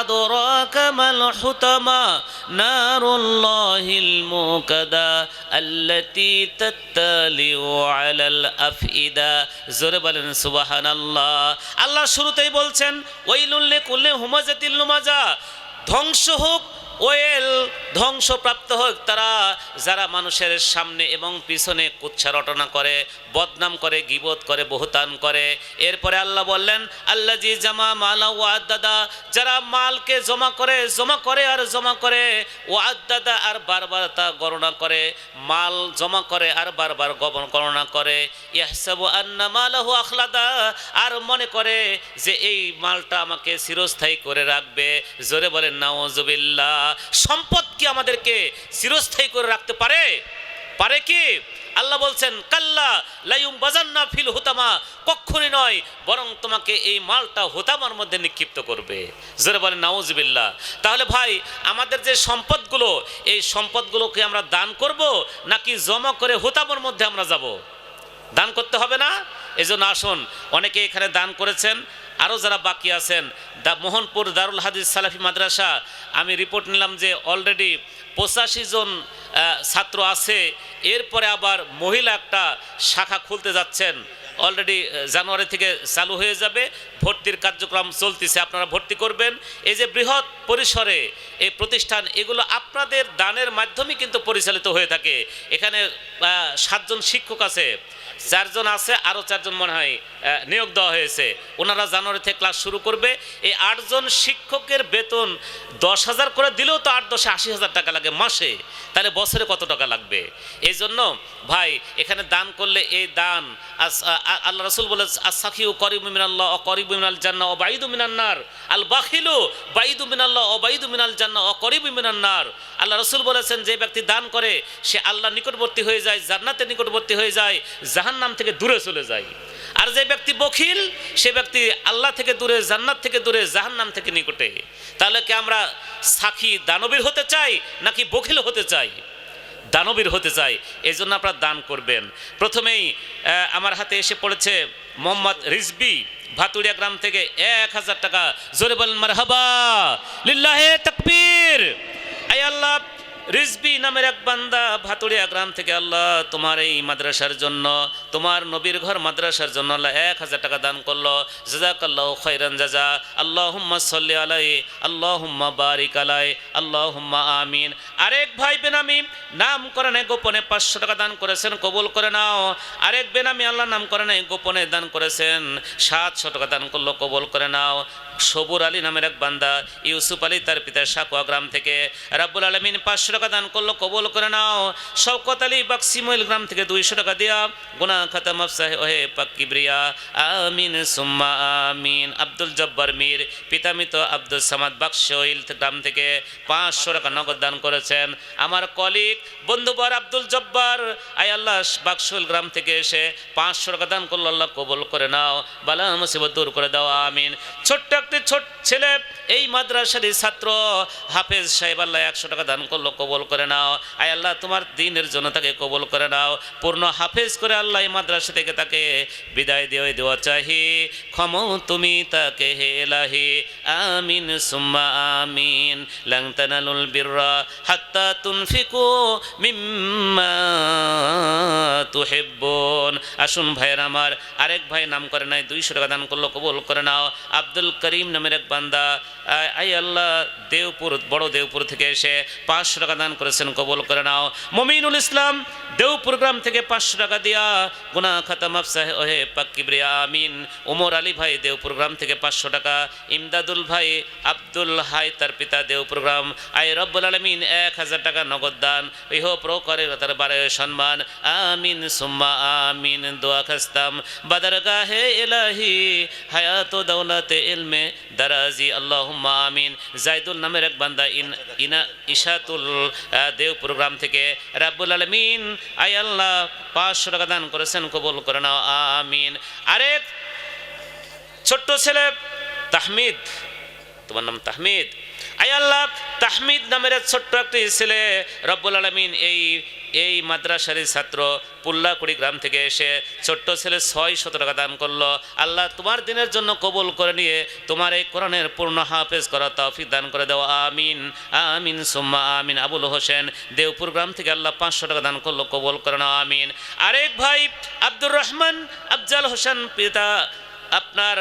أدراك ما الحطمة نار الله الموقدة التي تطلع على الأفئدة জোরে বলেন সুবহানাল্লাহ। আল্লাহ শুরুতেই বলছেন ওয়াইলুল লিকুল্লি হুমাযাতিল লুমাযা, ধ্বংস হোক ওয়েল, ধ্বংসপ্রাপ্ত হোক তারা যারা মানুষের সামনে এবং পিছনে কুৎসা রটনা করে, বদনাম করে, গীবত করে, বহুতান করে। এরপরে আল্লাহ বললেন আল্লাযী জামা মালা ওয়া আদ্দাদা, যারা মালকে জমা করে আর জমা করে, ওয়া আদ্দাদা আর বারবার তা গণনা করে, মাল জমা করে আর বারবার গণনা করে। ইয়াহসাবু আন্না মালাহু আখলাদা, আর মনে করে যে এই মালটা আমাকে চিরস্থায়ী করে রাখবে। জোরে বলেন নাউযুবিল্লাহ। সম্পদ কি আমাদেরকে চিরস্থায়ী করে রাখতে পারে কি? আল্লাহ বলছেন কাল্লা লায়ুমবাজান্না ফিল হুতামা, কখনই নয়, বরং তোমাকে এই মালটা হুতামার মধ্যে নিক্ষিপ্ত করবে। জোরে বলেন নাউযুবিল্লাহ। তাহলে ভাই আমাদের যে সম্পদগুলো, এই সম্পদগুলোকে আমরা দান করব নাকি জমা করে হুতামার মধ্যে আমরা যাব? দান করতে হবে না? এজন্য আসুন, অনেকে এখানে দান করেছেন, আরও যারা বাকি আছেন, মোহনপুর দারুল হাদিস সালাফি মাদ্রাসা, আমি রিপোর্ট নিলাম যে অলরেডি 85 জন ছাত্র আছে। এরপরে আবার মহিলা একটা শাখা খুলতে যাচ্ছেন, অলরেডি জানুয়ারি থেকে চালু হয়ে যাবে, ভর্তির কার্যক্রম চলতেছে, আপনারা ভর্তি করবেন। এই যে বৃহৎ পরিসরে এই প্রতিষ্ঠান, এগুলো আপনাদের দানের মাধ্যমে কিন্তু পরিচালিত হয়ে থাকে। এখানে 7 জন শিক্ষক আছে, 4 জন আছে, আরও 4 জন মনে হয় নিয়োগ দেওয়া হয়েছে। ওনারা জানুয়ারি থেকে ক্লাস শুরু করবে। এই 8 জন শিক্ষকের বেতন 10,000 করে দিলেও তো 8-10 80,000 টাকা লাগে মাসে, তাহলে বছরে কত টাকা লাগবে? এই জন্য ভাই এখানে দান করলে এই দান, আল্লাহ রাসূল বলে আস-সাখিউ করিবু মিনাল্লাহ ওয়া করিবু মিনাল জান্নাহ ওয়া বাইদু মিনান নার, আল বাখিলু বাইদু মিনাল্লাহ ওয়া বাইদু মিনাল জান্নাহ ওয়া করিবু মিনান নার। আল্লাহ রাসূল বলেছেন যে ব্যক্তি দান করে সে আল্লাহর নিকটবর্তী হয়ে যায়, জান্নাতের নিকটবর্তী হয়ে যায়, জাহান্নাম থেকে দূরে চলে যায়। আর যে ব্যক্তি বখিল সে ব্যক্তি আল্লাহ থেকে দূরে, জান্নাত থেকে দূরে, জাহান্নাম থেকে নিকটে। তাহলে কি আমরা সাখী দানবীর হতে চাই নাকি বখিল হতে চাই? দানবীর হতে চাই। এই জন্য আপনারা দান করবেন। প্রথমেই আমার হাতে এসে পড়েছে মোহাম্মদ রিজবি, ভাতুড়িয়া গ্রাম থেকে 1000 টাকা। জোরে বলেন মারহাবা, লিল্লাহে তাকবীর। আয় আল্লাহ, রিজবি নামের এক বান্দা ভাতুড়িয়া গ্রাম থেকে আল্লাহ তোমার এই মাদ্রাসার জন্য, তোমার নবীর ঘর মাদ্রাসার জন্য আল্লাহ 1000 টাকা দান করলো। জাযাকাল্লাহু খাইরান জাযা। আল্লাহুম্মা সাল্লি আলাইহি, আল্লাহুম্মা বারিক আলাইহি, আল্লাহুম্মা আমিন। আরেক ভাই বেনামি নাম করে নাই গোপনে 500 টাকা দান করেছেন, কবুল করে নাও। আরেক বেনামি আল্লাহ নাম করে নাই গোপনে দান করেছেন, 700 টাকা দান করলো, কবুল করে নাও। সবুর আলী নামের এক বান্দা, ইউসুফ আলী তার পিতা সাকুয়া গ্রাম থেকে, রাব্বুল আলামিন 500 টাকা দান করলো, কবুল করে নাও। শওকত আলী বাক্সিমইল গ্রাম থেকে 200 টাকা দিয়া গুনাহ খাতা মাফ সাহে ওহে পাক কিবরিয়া, আমিন সুম্মা আমিন। আব্দুল জব্বার মীর, পিতা মৃত আব্দুল সামাদ বাক্সইল গ্রাম থেকে 500 টাকা নগদ দান করেছেন। আমার কলিগ বন্ধুবর আব্দুল জব্বার, আয় আল্লাহ বাক্সইল গ্রাম থেকে এসে 500 টাকা দান করলো, আল্লাহ কবুল করে নাও, বালা মুসিবত দূর করে দাও, আমিন। ছোট্ট একটি ছোট ছেলে, এই মাদ্রাসারই ছাত্র হাফেজ সাহেব, আল্লাহ 100 টাকা দান করলো, কবুল করে নাও। আয় আল্লাহ তোমার দ্বীনের জন্য তাকে কবুল করে নাও, পূর্ণ হাফেজ করে আল্লাহ এই মাদ্রাসা থেকে তাকে বিদায় দিয়ে দেওয়া চাহি। ক্ষমা তুমি তাকে হে ইলাহি, আমিন সুম্মা আমিন। লান তানালুল বিররা হাত্তা তুনফিকু মিম্মা তুহিব্বুন। আসুন ভাইয়ের আমার, আরেক ভাই নাম করে নাই 200 টাকা দান করলো, কবুল করে নাও। আব্দুল করিম নামের এক বান্দা, আই আল্লাহ দেওপুর, বড় দেওপুর থেকে এসে 500 টাকা দান করেছেন, কবুল করে নাও। মমিনুল ইসলাম দেওপুর গ্রাম থেকে 500 টাকা দিয়া গুনাহ খাতা মাফ সাহে ওহে পাক কিবরিয়া, আমিন। ওমর আলী ভাই দেওপুর গ্রাম থেকে 500 টাকা। ইমদাদুল ভাই আব্দুল হাই তার পিতা দেওপুর গ্রাম, আয় রব্বুল আলামিন 1000 টাকা নগদ দান, ইহ প্রকারে তার বারে সম্মান, আমিন সুম্মা আমিন। দোয়া খাস্তাম বাদরগাহে ইলাহি হায়াত দৌলতে ইলমে দারাজি আল্লাহুম্মা আমিন। জাইদুল নামের এক বান্দা ইশাতুল দেওপুর গ্রাম থেকে রাব্বুল আলামিন আয় আল্লাহ 500 টাকা দান করেছেন, কবুল করে নাও আমিন। আরেক ছোট্ট ছেলে তাহমিদ, তোমার নাম তাহমিদ, আয় আল্লাহ তাহমিদ নামের ছোট্ট একটি ছেলে রব্বুল আলামিন এই মাদ্রাসার ছাত্র পুল্লাকুড়ি গ্রাম থেকে এসে ছোট্ট ছেলে 600 টাকা দান করলো। আল্লাহ তোমার দিনের জন্য কবুল করে নিয়ে তোমার এই কোরআনের পূর্ণ হাফেজ করা তৌফিক দান করে দাও আমিন আমিন সুম্মা আমিন। আবুল হোসেন দেওপুর গ্রাম থেকে আল্লাহ 500 টাকা দান করলো, কবুল করে নাও আমিন। আরেক ভাই আব্দুর রহমান আফজাল হোসেন, আপনার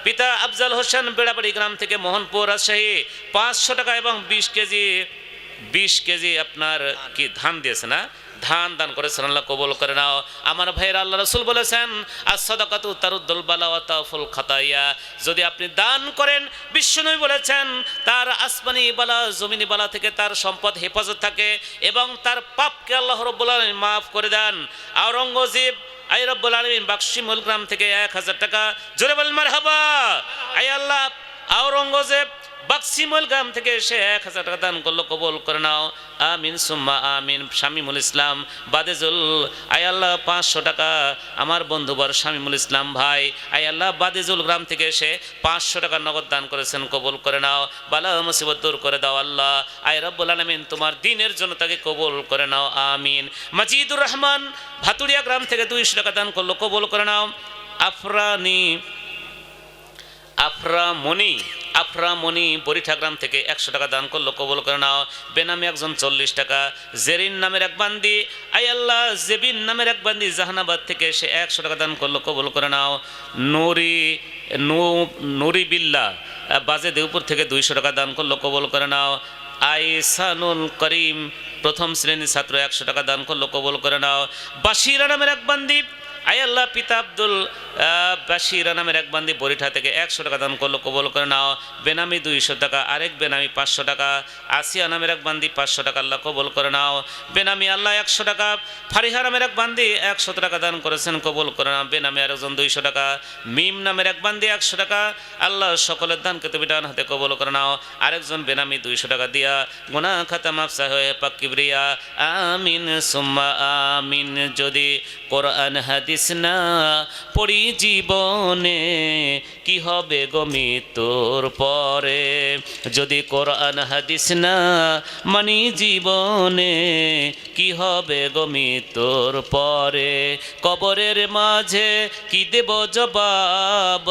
পিতা আফজাল হোসেন বেড়াবাড়ি গ্রাম থেকে মোহনপুর রাজশাহী 500 টাকা এবং 20 কেজি আপনার কি ধান দিয়েছে না, ধান দান করেছেন, আল্লাহ কবুল করে নাও। আমার ভাইয়ের আল্লাহ রাসূল বলেছেন as-সাদাকাতু তারুদ্দুল বালা ওয়া তাফুল খাতায়া, যদি আপনি দান করেন বিশ্বনবী বলেছেন তার আসমানি বালা জমিনি বালা থেকে তার সম্পদ হেফাজত থাকে এবং তার পাপকে আল্লাহ রাব্বুল আলামিন মাফ করে দেন। আওরঙ্গজেব আই রব্বুল আলামিন বাক্সিমুল গ্রাম থেকে 1000 টাকা, জোরে বলেন মারহাবা। আই আল্লাহ আওরঙ্গজেব বাক্সিমুল গ্রাম থেকে সে 1000 টাকা দান করলো, কবুল করে নাও আমিন সুম্মা আমিন। শামিমুল ইসলাম বাদেজুল, আয় আল্লাহ 500 টাকা আমার বন্ধুবর শামিমুল ইসলাম ভাই, আয় আল্লাহ বাদেজুল গ্রাম থেকে এসে 500 টাকা নগদ দান করেছেন, কবুল করে নাও, বালা মুসিবত দূর করে দাও আল্লাহ। আয় রব্বুল আলামিন তোমার দিনের জন্য তাকে কবুল করে নাও আমিন। মাজিদুর রহমান ভাতুরিয়া গ্রাম থেকে 200 টাকা দান করলো, কবুল করে নাও। আফরামণি বরিঠা গ্রাম থেকে 100 টাকা দান করলো, কবুল করে নাও। বেনামি একজন 40 টাকা। জেরিন নামের এক বান্দি, আয় আল্লাহ জেবিন নামের এক বান্দি জাহানাবাদ থেকে সে 100 টাকা দান করলো, কবুল করে নাও। নুরি বিল্লাহ বাজে দেওপুর থেকে 200 টাকা দান করলো, কবুল করে নাও। আইসানুল করিম প্রথম শ্রেণীর ছাত্র 100 টাকা দান করলো, কবুল করে নাও। বাশিরা নামের এক বান্দি, আয় আল্লাহ পিতা আব্দুল বাশিরা নামের এক বান্দি বরিঠা থেকে 100 টাকা দান করলো, কবুল করে নাও। বেনামি 200 টাকা, আরেক বেনামি 500 টাকা। আসিয়া নামের এক বান্দি 500 টাকা, আল্লাহ কবুল করে নাও। বেনামি আল্লাহ 100 টাকা। ফারিহা নামের এক বান্দি 100 টাকা দান করেছেন, কবুল করে নাও। বেনামি আরেকজন 200 টাকা। মিম নামের এক বান্দি 100 টাকা, আল্লাহ সকলের দানকে তুমি ডান হাতে কবুল করে নাও। আরেকজন বেনামি 200 টাকা দিয়া গুনাহ খাতা মাফসা হয়ে পাক কিবরিয়া আমিন সুম্মা আমিন। যদি কোরআন হাদিস না পড়ি জীবনে কি হবে গো মৃত্যুর পরে, যদি কোরআন হাদিস না মানি জীবনে কি হবে গো মৃত্যুর পরে। কবরের মাঝে কি দেব জবাব,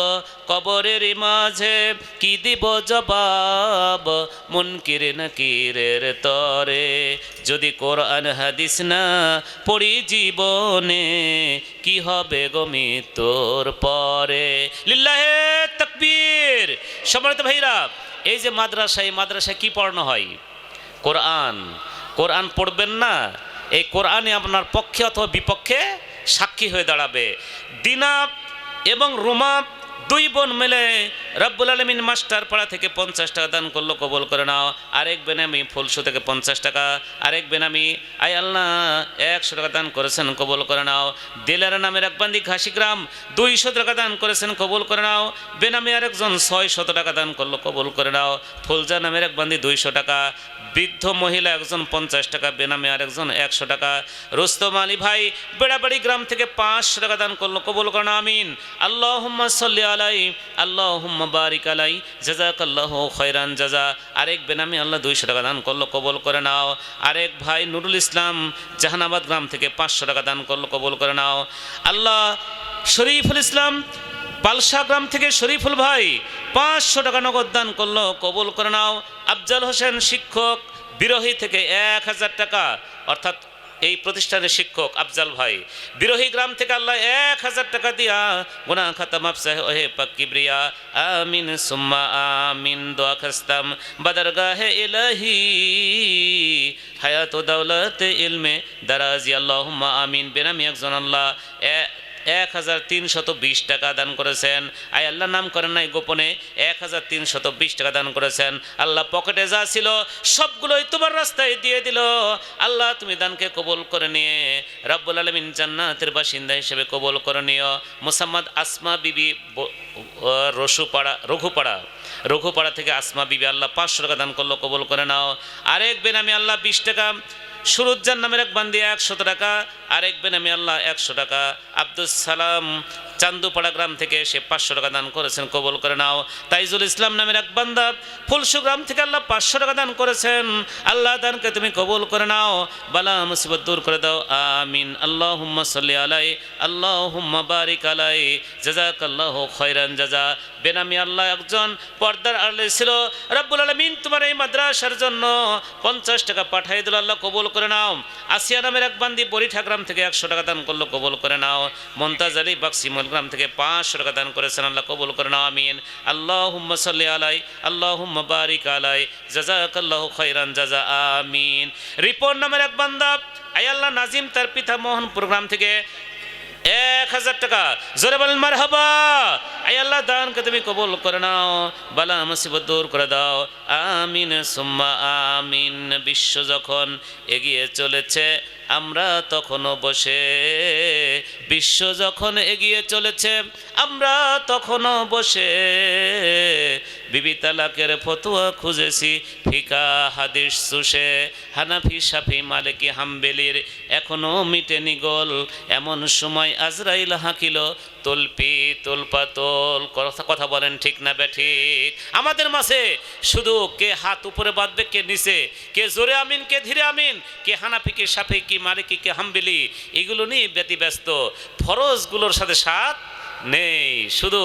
কবরের মাঝে কি দেব জবাব, মুনকির নাকিরের তরে। যদি কোরআন হাদিস না পড়ি জীবনে কি হবে গো মৃত্যুর পরে। লিল্লাহে তাকবীর। সম্মানিত ভাইরা, এই যে মাদ্রাসায় কি পড়ানো হয়? কোরআন পড়বেন না, এই কোরআনে আপনার পক্ষে অথবা বিপক্ষে সাক্ষী হয়ে দাঁড়াবে। দিনা এবং রুমা 2 বোন মিলে রব্বুল আলামিন মাস্টার পাড়া থেকে 50 টাকা দান করলো, কবুল করে নাও। আরেক বেনামি ফুলশু থেকে 50 টাকা। আরেক বেনামি আয় আল্লাহ 100 টাকা দান করেছেন, কবুল করে নাও। দিলারা নামের এক বান্দি ঘাসিগ্রাম 200 টাকা দান করেছেন, কবুল করে নাও। বেনামি আরেকজন 600 টাকা দান করলো, কবুল করে নাও। ফুলজা নামের এক বান্দি 200 টাকা। বৃদ্ধ মহিলা একজন 50 টাকা, বেনামে আরেকজন 100 টাকা। রুস্তম আলী ভাই বেড়াবাড়ি গ্রাম থেকে 500 টাকা দান করলো, কবুল করুন আমিন। আল্লাহুম্মা সাল্লি আলাই, আল্লাহুম্মা বারিক আলাই, জাযাকাল্লাহু খায়রান জাযা। আরেক বেনামে আল্লাহ 200 টাকা দান করলো, কবুল করে নাও। আরেক ভাই নুরুল ইসলাম জাহানাবাদ গ্রাম থেকে 500 টাকা দান করলো, কবুল করে নাও। আল্লাহ শরীফুল ইসলাম পালসা গ্রাম থেকে শরীফুল ভাই 500 টাকা নগদ দান করলো, কবুল করে নাও। আফজাল হোসেন শিক্ষক বিরোহী থেকে 1000 টাকা, অর্থাৎ এই প্রতিষ্ঠানের শিক্ষক আফজাল ভাই বিরোহী গ্রাম থেকে আল্লাহ 1000 টাকা দিয়া গুনাহ খাতা মাফ ওহে পাক কিবরিয়া আমিন সুম্মা আমিন। দোয়া খাস্তাম বাদরগাহে ইলাহি হায়াত ও দৌলত ইলমে দারাজি আল্লাহুম্মা আমিন। বেনামি একজন আল্লাহ 1320 টাকা দান করেছেন। আয় আল্লাহ নাম করেন নাই, গোপনে 1320 টাকা দান করেছেন। আল্লাহ পকেটে যা ছিল সবগুলোই তোমার রাস্তায় দিয়ে দিল। আল্লাহ তুমি দানকে কবুল করে নিয়ে রব্বুল আলামিন জান্নাতের বাসিন্দা হিসেবে কবুল করে নিও। মোসাম্মদ আসমা বিবি রঘুপাড়া থেকে আসমা বিবি আল্লাহ 500 টাকা দান করলো, কবুল করে নাও। আরেক বেনামি আল্লাহ 20 টাকা। সুরুজ্জান নামের এক বান্দি 100 টাকা। আরেক বেনামি আল্লাহ 100 টাকা। আব্দুল সালাম চান্দুপাড়া গ্রাম থেকে সে 500 টাকা দান করেছেন, কবুল করে নাও। তাইজুল ইসলাম নামের এক বান্দা ফুলসু গ্রাম থেকে আল্লাহ 500 টাকা দান করেছেন। আল্লাহ দানকে তুমি কবুল করে নাও, বালা মুসিবত দূর করে দাও, আমিন। আল্লাহুম্মা সাল্লি আলাই, আল্লাহুম্মা বারিক আলাই, জাযাকাল্লাহু খায়রান জাযা। বেনামি আল্লাহ একজন পর্দার আড়ালে ছিল, রব্বুল আলামিন তোমার এই মাদ্রাসার জন্য 50 টাকা পাঠিয়ে দিল, আল্লাহ কবুল করে নাও। আসিয়া নামের এক বান্দি বরিঠা গ্রাম থেকে 100 টাকা দান করলো, কবুল করে নাও। মমতাজ আলী বাক্সিমল গ্রাম থেকে 500 টাকা দান করেছেন, আল্লাহ কবুল করে নাও, আমিন। আল্লাহুম্মা সাল্লি আলাই, আল্লাহুম্মা বারিক আলাই, জাযাকাল্লাহু খায়রান জাযা, আমিন। রিপন নামের এক বান্দা, আয় আল্লাহ নাজিম তার পিতা মোহনপুর গ্রাম থেকে 1000 টাকা, জোরে বলেন মারহাবা। আয় আল্লাহ দানকে তুমি কবুল করে নাও, বালা মুসিবত দূর করে দাও, আমিন সুম্মা আমিন। বিশ্ব যখন এগিয়ে চলেছে আমরা তখনও বসে, বিশ্ব যখন এগিয়ে চলেছে আমরা তখনও বসে, বিবি তালাকের ফতোয়া খুঁজেছি ফিকা হাদিস চুষে, হানাফি শাফি মালিকি হাম্বেলির এখনো মিটেনি গোল, এমন সময় আজরাইল হাঁকিল তলপি তোলপাতল। কথা বলেন ঠিক না ব্যাঠিক? আমাদের মাঝে শুধু কে হাত উপরে বাঁধবে, কে নিচে, কে জোরে আমিন, কে ধীরে আমিন, কে হানাফি, কে শাফি, কি মালিকি, কে হাম্বেলি, এগুলো নিয়ে ব্যতিব্যস্ত। ফরজগুলোর সাথে সাথ নেই, শুধু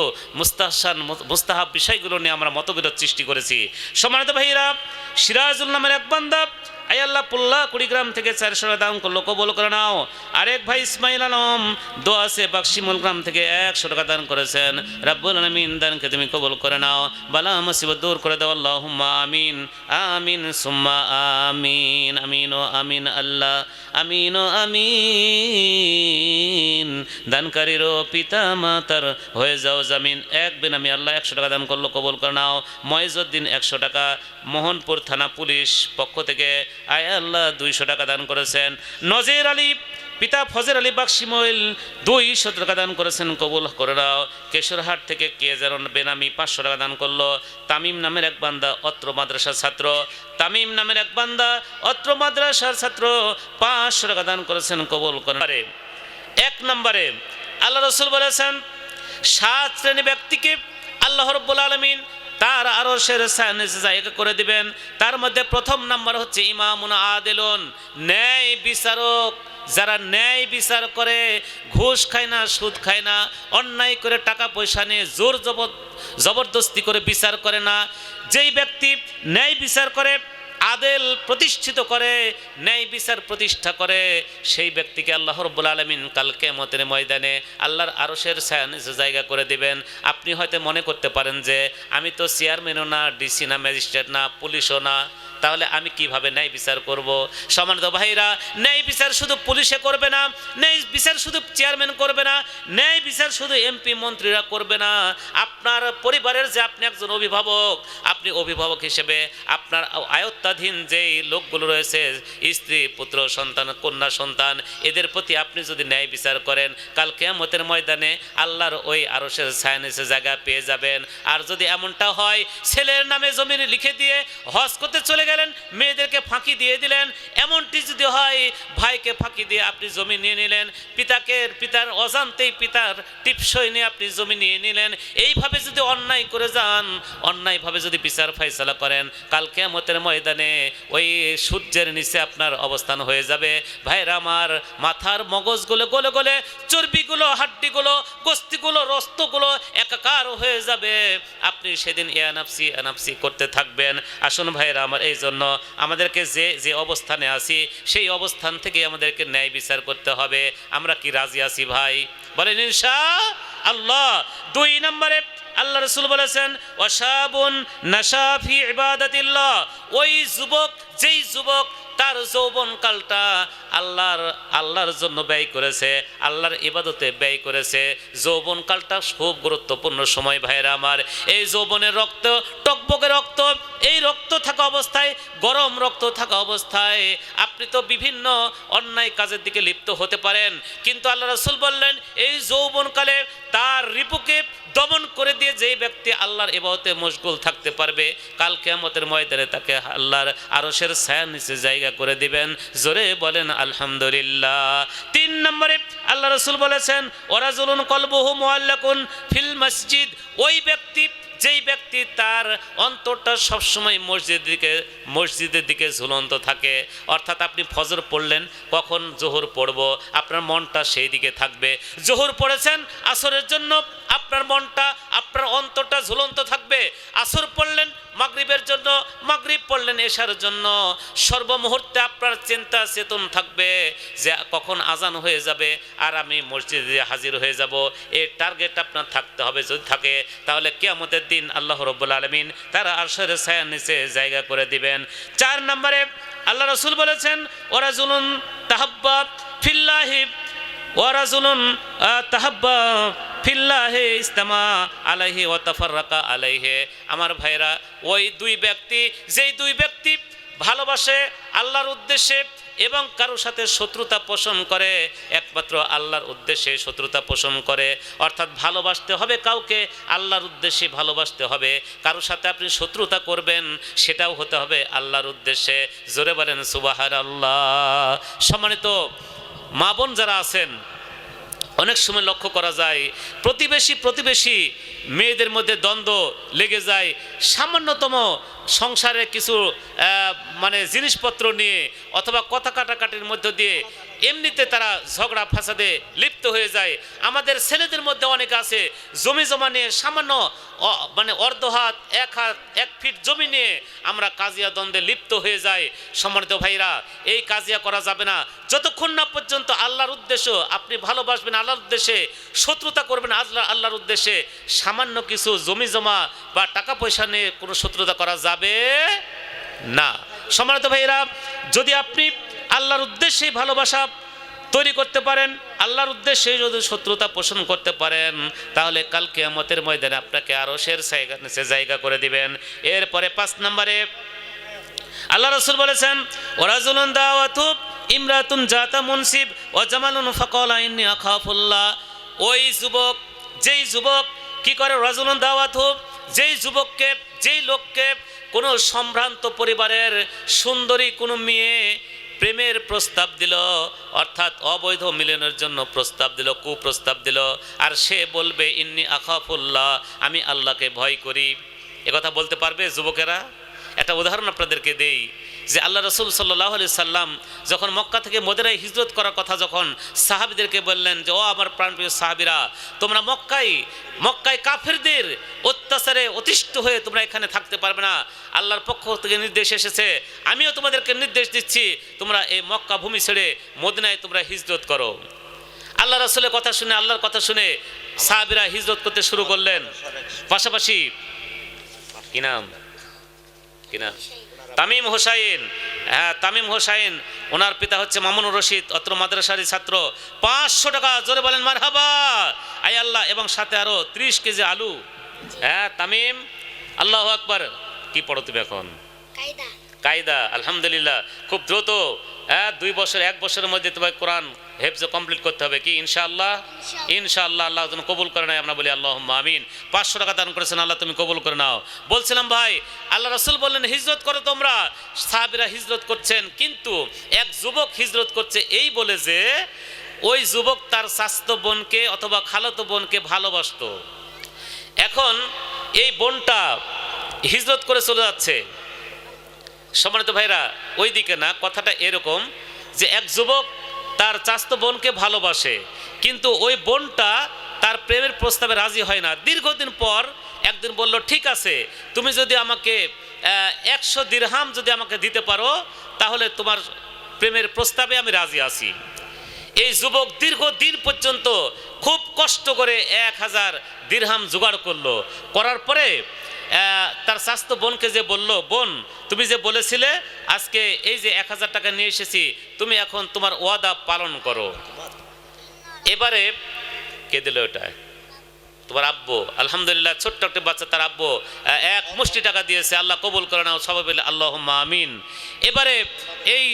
মুস্তাহাব বিষয়গুলো নিয়ে আমরা মতবিরোধ সৃষ্টি করেছি। সম্মানিত ভাইরা, সিরাজুল নামের এক বান্দা, আয় আল্লাহ পুল্লা কুড়িগ্রাম থেকে 400 টাকা দান করলো, কবুল করে নাও। আরেক ভাই ইসমাইল আলম দোয়াসে বাক্সিমুল গ্রাম থেকে 100 টাকা দান করেছেন, রব্বুল আলামিন দানকে তুমি কবুল করে নাও, বালা মুসিবত দূর করে দাও, আল্লাহুম্মা আমিন, আমিন সুম্মা আমিন, আমিন ও আমিন আল্লাহ, আমিন ও আমিন। দানকারীরও পিতা মাতার হয়ে যাও জামিন। এক বেনামি আল্লাহ 100 টাকা দান করলো, কবুল করে নাও। ময়জুদ্দিন 100 টাকা, মোহনপুর থানা পুলিশ পক্ষ থেকে আয় আল্লাহ 200 টাকা দান করেছেন। নজির আলী পিতা ফজর আলী বাক্সিমইল 200 টাকা দান করেছেন, কবুল করে নাও। কেশরহাট থেকে কে যেন বেনামি 500 টাকা দান করলো। তামিম নামের এক বান্দা অত্র মাদ্রাসার ছাত্র, তামিম নামের এক বান্দা অত্র মাদ্রাসার ছাত্র 500 টাকা দান করেছেন, কবুল করেন। 1 নম্বরে আল্লাহ রাসূল বলেছেন 7 শ্রেণী ব্যক্তিকে আল্লাহ রাব্বুল আলামিন তার আরশের নিচে জায়গা করে দিবেন। তার মধ্যে প্রথম নাম্বার হচ্ছে ইমামুন আদিলুন, ন্যায় বিচারক। যারা ন্যায় বিচার করে, ঘুষ খায় না, সুদ খায় না, অন্যায় করে টাকা পয়সা নিয়ে জোর জবরদস্তি করে বিচার করে না, যেই ব্যক্তি ন্যায় বিচার করে, আদেল প্রতিষ্ঠিত করে, ন্যায় বিচার প্রতিষ্ঠা করে, সেই ব্যক্তিকে আল্লাহ রাব্বুল আলামিন কাল কিয়ামতের ময়দানে আল্লাহর আরশের ছায়া নিচে জায়গা করে দিবেন। আপনি হয়তো মনে করতে পারেন যে আমি তো চেয়ারম্যানও না, ডিসি না, ম্যাজিস্ট্রেট না, পুলিশও না, তাহলে আমি কিভাবে ন্যায় বিচার করব? সম্মানিত ভাইরা, ন্যায় বিচার শুধু পুলিশে করবে না, ন্যায় বিচার শুধু চেয়ারম্যান করবে না, ন্যায় বিচার শুধু এমপি মন্ত্রীরা করবে না। আপনার পরিবারের যে আপনি একজন অভিভাবক, আপনি অভিভাবক হিসেবে আপনার আয়ত্তাধীন যেই লোকগুলো রয়েছে, স্ত্রী, পুত্র, সন্তান, কন্যা সন্তান, এদের প্রতি আপনি যদি ন্যায় বিচার করেন, কাল কিয়ামতের ময়দানে আল্লাহর ওই আরশের ছায়া নিচে জায়গা পেয়ে যাবেন। আর যদি এমনটা হয়, ছেলের নামে জমি লিখে দিয়ে হজ করতে চলে গেলেন, মেয়েদেরকে ফাঁকি দিয়ে দিলেন, এমনটি যদি হয়, ভাইকে ফাঁকি দিয়ে আপনি জমি নিয়ে নিলেন, পিতার অজান্তেই পিতার টিপসই নিয়ে আপনি জমি নিয়ে নিলেন, এইভাবে যদি অন্যায় করে যান, অন্যায়ভাবে যদি বিচার ফায়সালা করেন, কাল কিয়ামতের ময়দানে ওই সূর্যের নিচে আপনার অবস্থান হয়ে যাবে। ভাইরা আমার, মাথার মগজগুলো গলে গলে, চর্বিগুলো, হাড্ডিগুলো, গোস্তিগুলো, রক্তগুলো একাকার হয়ে যাবে। আপনি সেদিন ইয়ানাফসি আনাফসি করতে থাকবেন। আসুন ভাইরা আমার, এই জন্য আমাদেরকে যে অবস্থানে আছি, সেই অবস্থান থেকে আমাদেরকে ন্যায় বিচার করতে হবে। আমরা কি রাজি আছি ভাই? বলেন ইনশাআল্লাহ। 2 নম্বরে আল্লাহ রাসূল বলেছেন ওয়াশাবুন নাশা ফি ইবাদাতিল্লাহ, ওই যুবক, যেই যুবক তার যৌবনকালটা আল্লাহর জন্য ব্যয় করেছে, আল্লাহর ইবাদতে ব্যয় করেছে। যৌবনকালটা খুব গুরুত্বপূর্ণ সময় ভাইরা আমার। এই যৌবনের রক্ত, টকবকে রক্ত, এই রক্ত থাকা অবস্থায়, গরম রক্ত থাকা অবস্থায় আপনি তো বিভিন্ন অন্যায় কাজের দিকে লিপ্ত হতে পারেন, কিন্তু আল্লাহ রাসূল বললেন এই যৌবনকালে তার রিপুকে দমন করে দিয়ে যেই ব্যক্তি আল্লাহর ইবাদতে মশগুল থাকতে পারবে, কাল কিয়ামতের ময়দানে তাকে আল্লাহর আরশের ছায়ার নিচে জায়গা করে দিবেন। জোরে বলেন আলহামদুলিল্লাহ। 3 নম্বরে আল্লাহ রাসূল বলেছেন ওয়ারাজুলুন কলবুহু মুআল্লাকুন ফিল মসজিদ, ওই ব্যক্তি যেই ব্যক্তি তার অন্তরটা সবসময় মসজিদের দিকে ঝুলন্ত থাকে। অর্থাৎ আপনি ফজর পড়লেন, কখন জোহর পড়ব, আপনার মনটা সেই দিকে থাকবে। জোহর পড়েছেন আসরের জন্য, আপনার মনটা, আপনার অন্তরটা ঝুলন্ত থাকবে। আসর পড়লেন মাগরিবের জন্য, মাগরিব পড়লেন এশার জন্য, সর্বমুহূর্তে আপনার চিন্তা চেতন থাকবে যে কখন আজান হয়ে যাবে আর আমি মসজিদে হাজির হয়ে যাব। এই টার্গেট আপনার থাকতে হবে। যদি থাকে তাহলে কিয়ামতের দিন আল্লাহ রাব্বুল আলামিন তারা আরশের ছায়ার নিচে জায়গা করে দিবেন। 4 নম্বরে আল্লাহ রাসূল বলেছেন ওয়ারাজুলুন তাহাব্বা ফিল্লাহি ওয়ারাজুলুন তাহাব্বা ফিল্লাহি ইস্তামা আলাইহি ওয়া তাফাররাকা আলাইহি। আমার ভাইরা, ওই যেই দুই ব্যক্তি ভালোবাসে আল্লাহর উদ্দেশ্যে এবং কারো সাথে শত্রুতা পোষণ করে, একমাত্র আল্লাহর উদ্দেশ্যে শত্রুতা পোষণ করে। অর্থাৎ ভালোবাসতে হবে কাউকে আল্লাহর উদ্দেশ্যে ভালোবাসতে হবে, কারো সাথে আপনি শত্রুতা করবেন সেটাও হতে হবে আল্লাহর উদ্দেশ্যে। জোরে বলেন সুবহানাল্লাহ। সম্মানিত মা বোন যারা আছেন, অনেক সময় লক্ষ্য করা যায় প্রতিবেশী মেয়েদের মধ্যে দ্বন্দ্ব লেগে যায় সামান্যতম সংসারে কিছু জিনিসপত্র নিয়ে, অথবা কথা কাটাকাটির মধ্য দিয়ে এমনিতে তারা ঝগড়া ফাসাদে লিপ্ত হয়ে যায়। আমাদের ছেলেদের মধ্যে অনেক আছে জমি জমা নিয়ে, সামান্য অর্ধ হাত এক ফিট জমি নিয়ে আমরা কাজিয়া দ্বন্দ্বে লিপ্ত হয়ে যাই। সম্মানিত ভাইরা, এই কাজিয়া করা যাবে না যতক্ষণ না পর্যন্ত আল্লাহর উদ্দেশ্য, আপনি ভালোবাসবেন আল্লাহর উদ্দেশ্যে, শত্রুতা করবেন আল্লাহর উদ্দেশ্যে। সামান্য কিছু জমি জমা বা টাকা পয়সা নিয়ে কোনো শত্রুতা করা যাবে না। সম্মানিত ভাইরা, যদি আপনি আল্লাহর উদ্দেশ্যে ভালোবাসা তৈরি করতে পারেন, আল্লাহর উদ্দেশ্যে যদি শত্রুতা পোষণ করতে পারেন, তাহলে কাল কিয়ামতের ময়দানে আপনাকে আরশের নিচে জায়গা করে দিবেন। এরপরে 5 নম্বরে আল্লাহ রাসূল বলেছেন ওয়ারাজুলুন দাওয়াতু ইমরাতুন জাতা মুনসিব ওয়া জামালুন ফাকালা ইন্নী আখাফুল্লাহ। ওই যুবক, যেই যুবক কি করে, রাজুলুন দাওয়াতু, যেই লোককে কোনো সম্ভ্রান্ত পরিবারের সুন্দরী কোনো মেয়ে প্রেমের প্রস্তাব দিল, অর্থাৎ অবৈধ মিলনের জন্য প্রস্তাব দিল, কুপ্রস্তাব দিল, আর সে বলবে ইন্নী আখাফুল্লাহ, আমি আল্লাহকে ভয় করি। একথা বলতে পারবে যুবকেরা? একটা উদাহরণ আপনাদেরকে দেই যে আল্লাহ রাসূল সাল্লাল্লাহু আলাইহি সাল্লাম যখন মক্কা থেকে মদিনায় হিজরত করার কথা যখন সাহাবীদেরকে বললেন যে ও আমার প্রাণপ্রিয় সাহাবীরা, তোমরা মক্কায় কাফেরদের অত্যাচারে অতিষ্ঠ হয়ে তোমরা এখানে থাকতে পারবে না, আল্লাহর পক্ষ থেকে নির্দেশ এসেছে, আমিও তোমাদেরকে নির্দেশ দিচ্ছি তোমরা এই মক্কা ভূমি ছেড়ে মদিনায় তোমরা হিজরত করো। আল্লাহ রাসূলের কথা শুনে, আল্লাহর কথা শুনে সাহাবীরা হিজরত করতে শুরু করলেন। পাশাপাশি কি নাম তামিম হোসাইন, হ্যাঁ তামিম হোসাইন, ওনার পিতা হচ্ছে মামুনুর রশিদ, অত্র মাদ্রাসারই ছাত্র। 500 টাকা, জোরে বলেন মারহাবা, আয় আল্লাহ, এবং সাথে আরো 30 কেজি আলু। হ্যাঁ তামিম, আল্লাহু আকবার। কি পড়ো তুমি এখন? কায়দা। আলহামদুলিল্লাহ, খুব দ্রুত 1 বছরের মধ্যে তোমার কোরআন হেফজ কমপ্লিট করতে হবে। কি ইনশাআল্লাহ? ইনশাআল্লাহ। আল্লাহ যেন কবুল করে নেয়, আমরা বলি আল্লাহুম্মা আমিন। 500 টাকা দান করেছেন, আল্লাহ তুমি কবুল করে নাও। বলছিলাম ভাই, আল্লাহ রাসূল বললেন হিজরত করো তোমরা। সাহাবীরা হিজরত করছেন, কিন্তু এক যুবক হিজরত করছে এই বলে যে ওই যুবক তার চাচাতো বোনকে অথবা খালাতো বোনকে ভালোবাসতো। এখন এই বোনটা হিজরত করে চলে যাচ্ছে। সম্মানিত ভাইরা, ওই দিকে না, কথাটা এরকম যে এক যুবক তার চাচাতো বোনকে ভালোবাসে, কিন্তু ওই বোনটা তার প্রেমের প্রস্তাবে রাজি হয় না। দীর্ঘদিন পর একদিন বলল, ঠিক আছে, তুমি যদি আমাকে 100 দিরহাম যদি আমাকে দিতে পারো, তাহলে তোমার প্রেমের প্রস্তাবে আমি রাজি আছি। এই যুবক দীর্ঘদিন পর্যন্ত খুব কষ্ট করে 1000 দিরহাম জোগাড় করলো। করার পরে তার স্বাস্থ্য বোনকে যে বলল, বোন তুমি যে বলেছিলে আজকে এই যে 1000 টাকা নিয়ে এসেছি, তুমি এখন তোমার ওয়াদা পালন করো। এবারে কে দিল ওটা? তোমার আব্বু। আলহামদুলিল্লাহ, ছোট্ট একটা বাচ্চা, তার আব্বু 1 মুষ্টি টাকা দিয়েছে। আল্লাহ কবুল করে নাও, সবাই বলে আল্লাহুম্মা আমিন। এবারে এই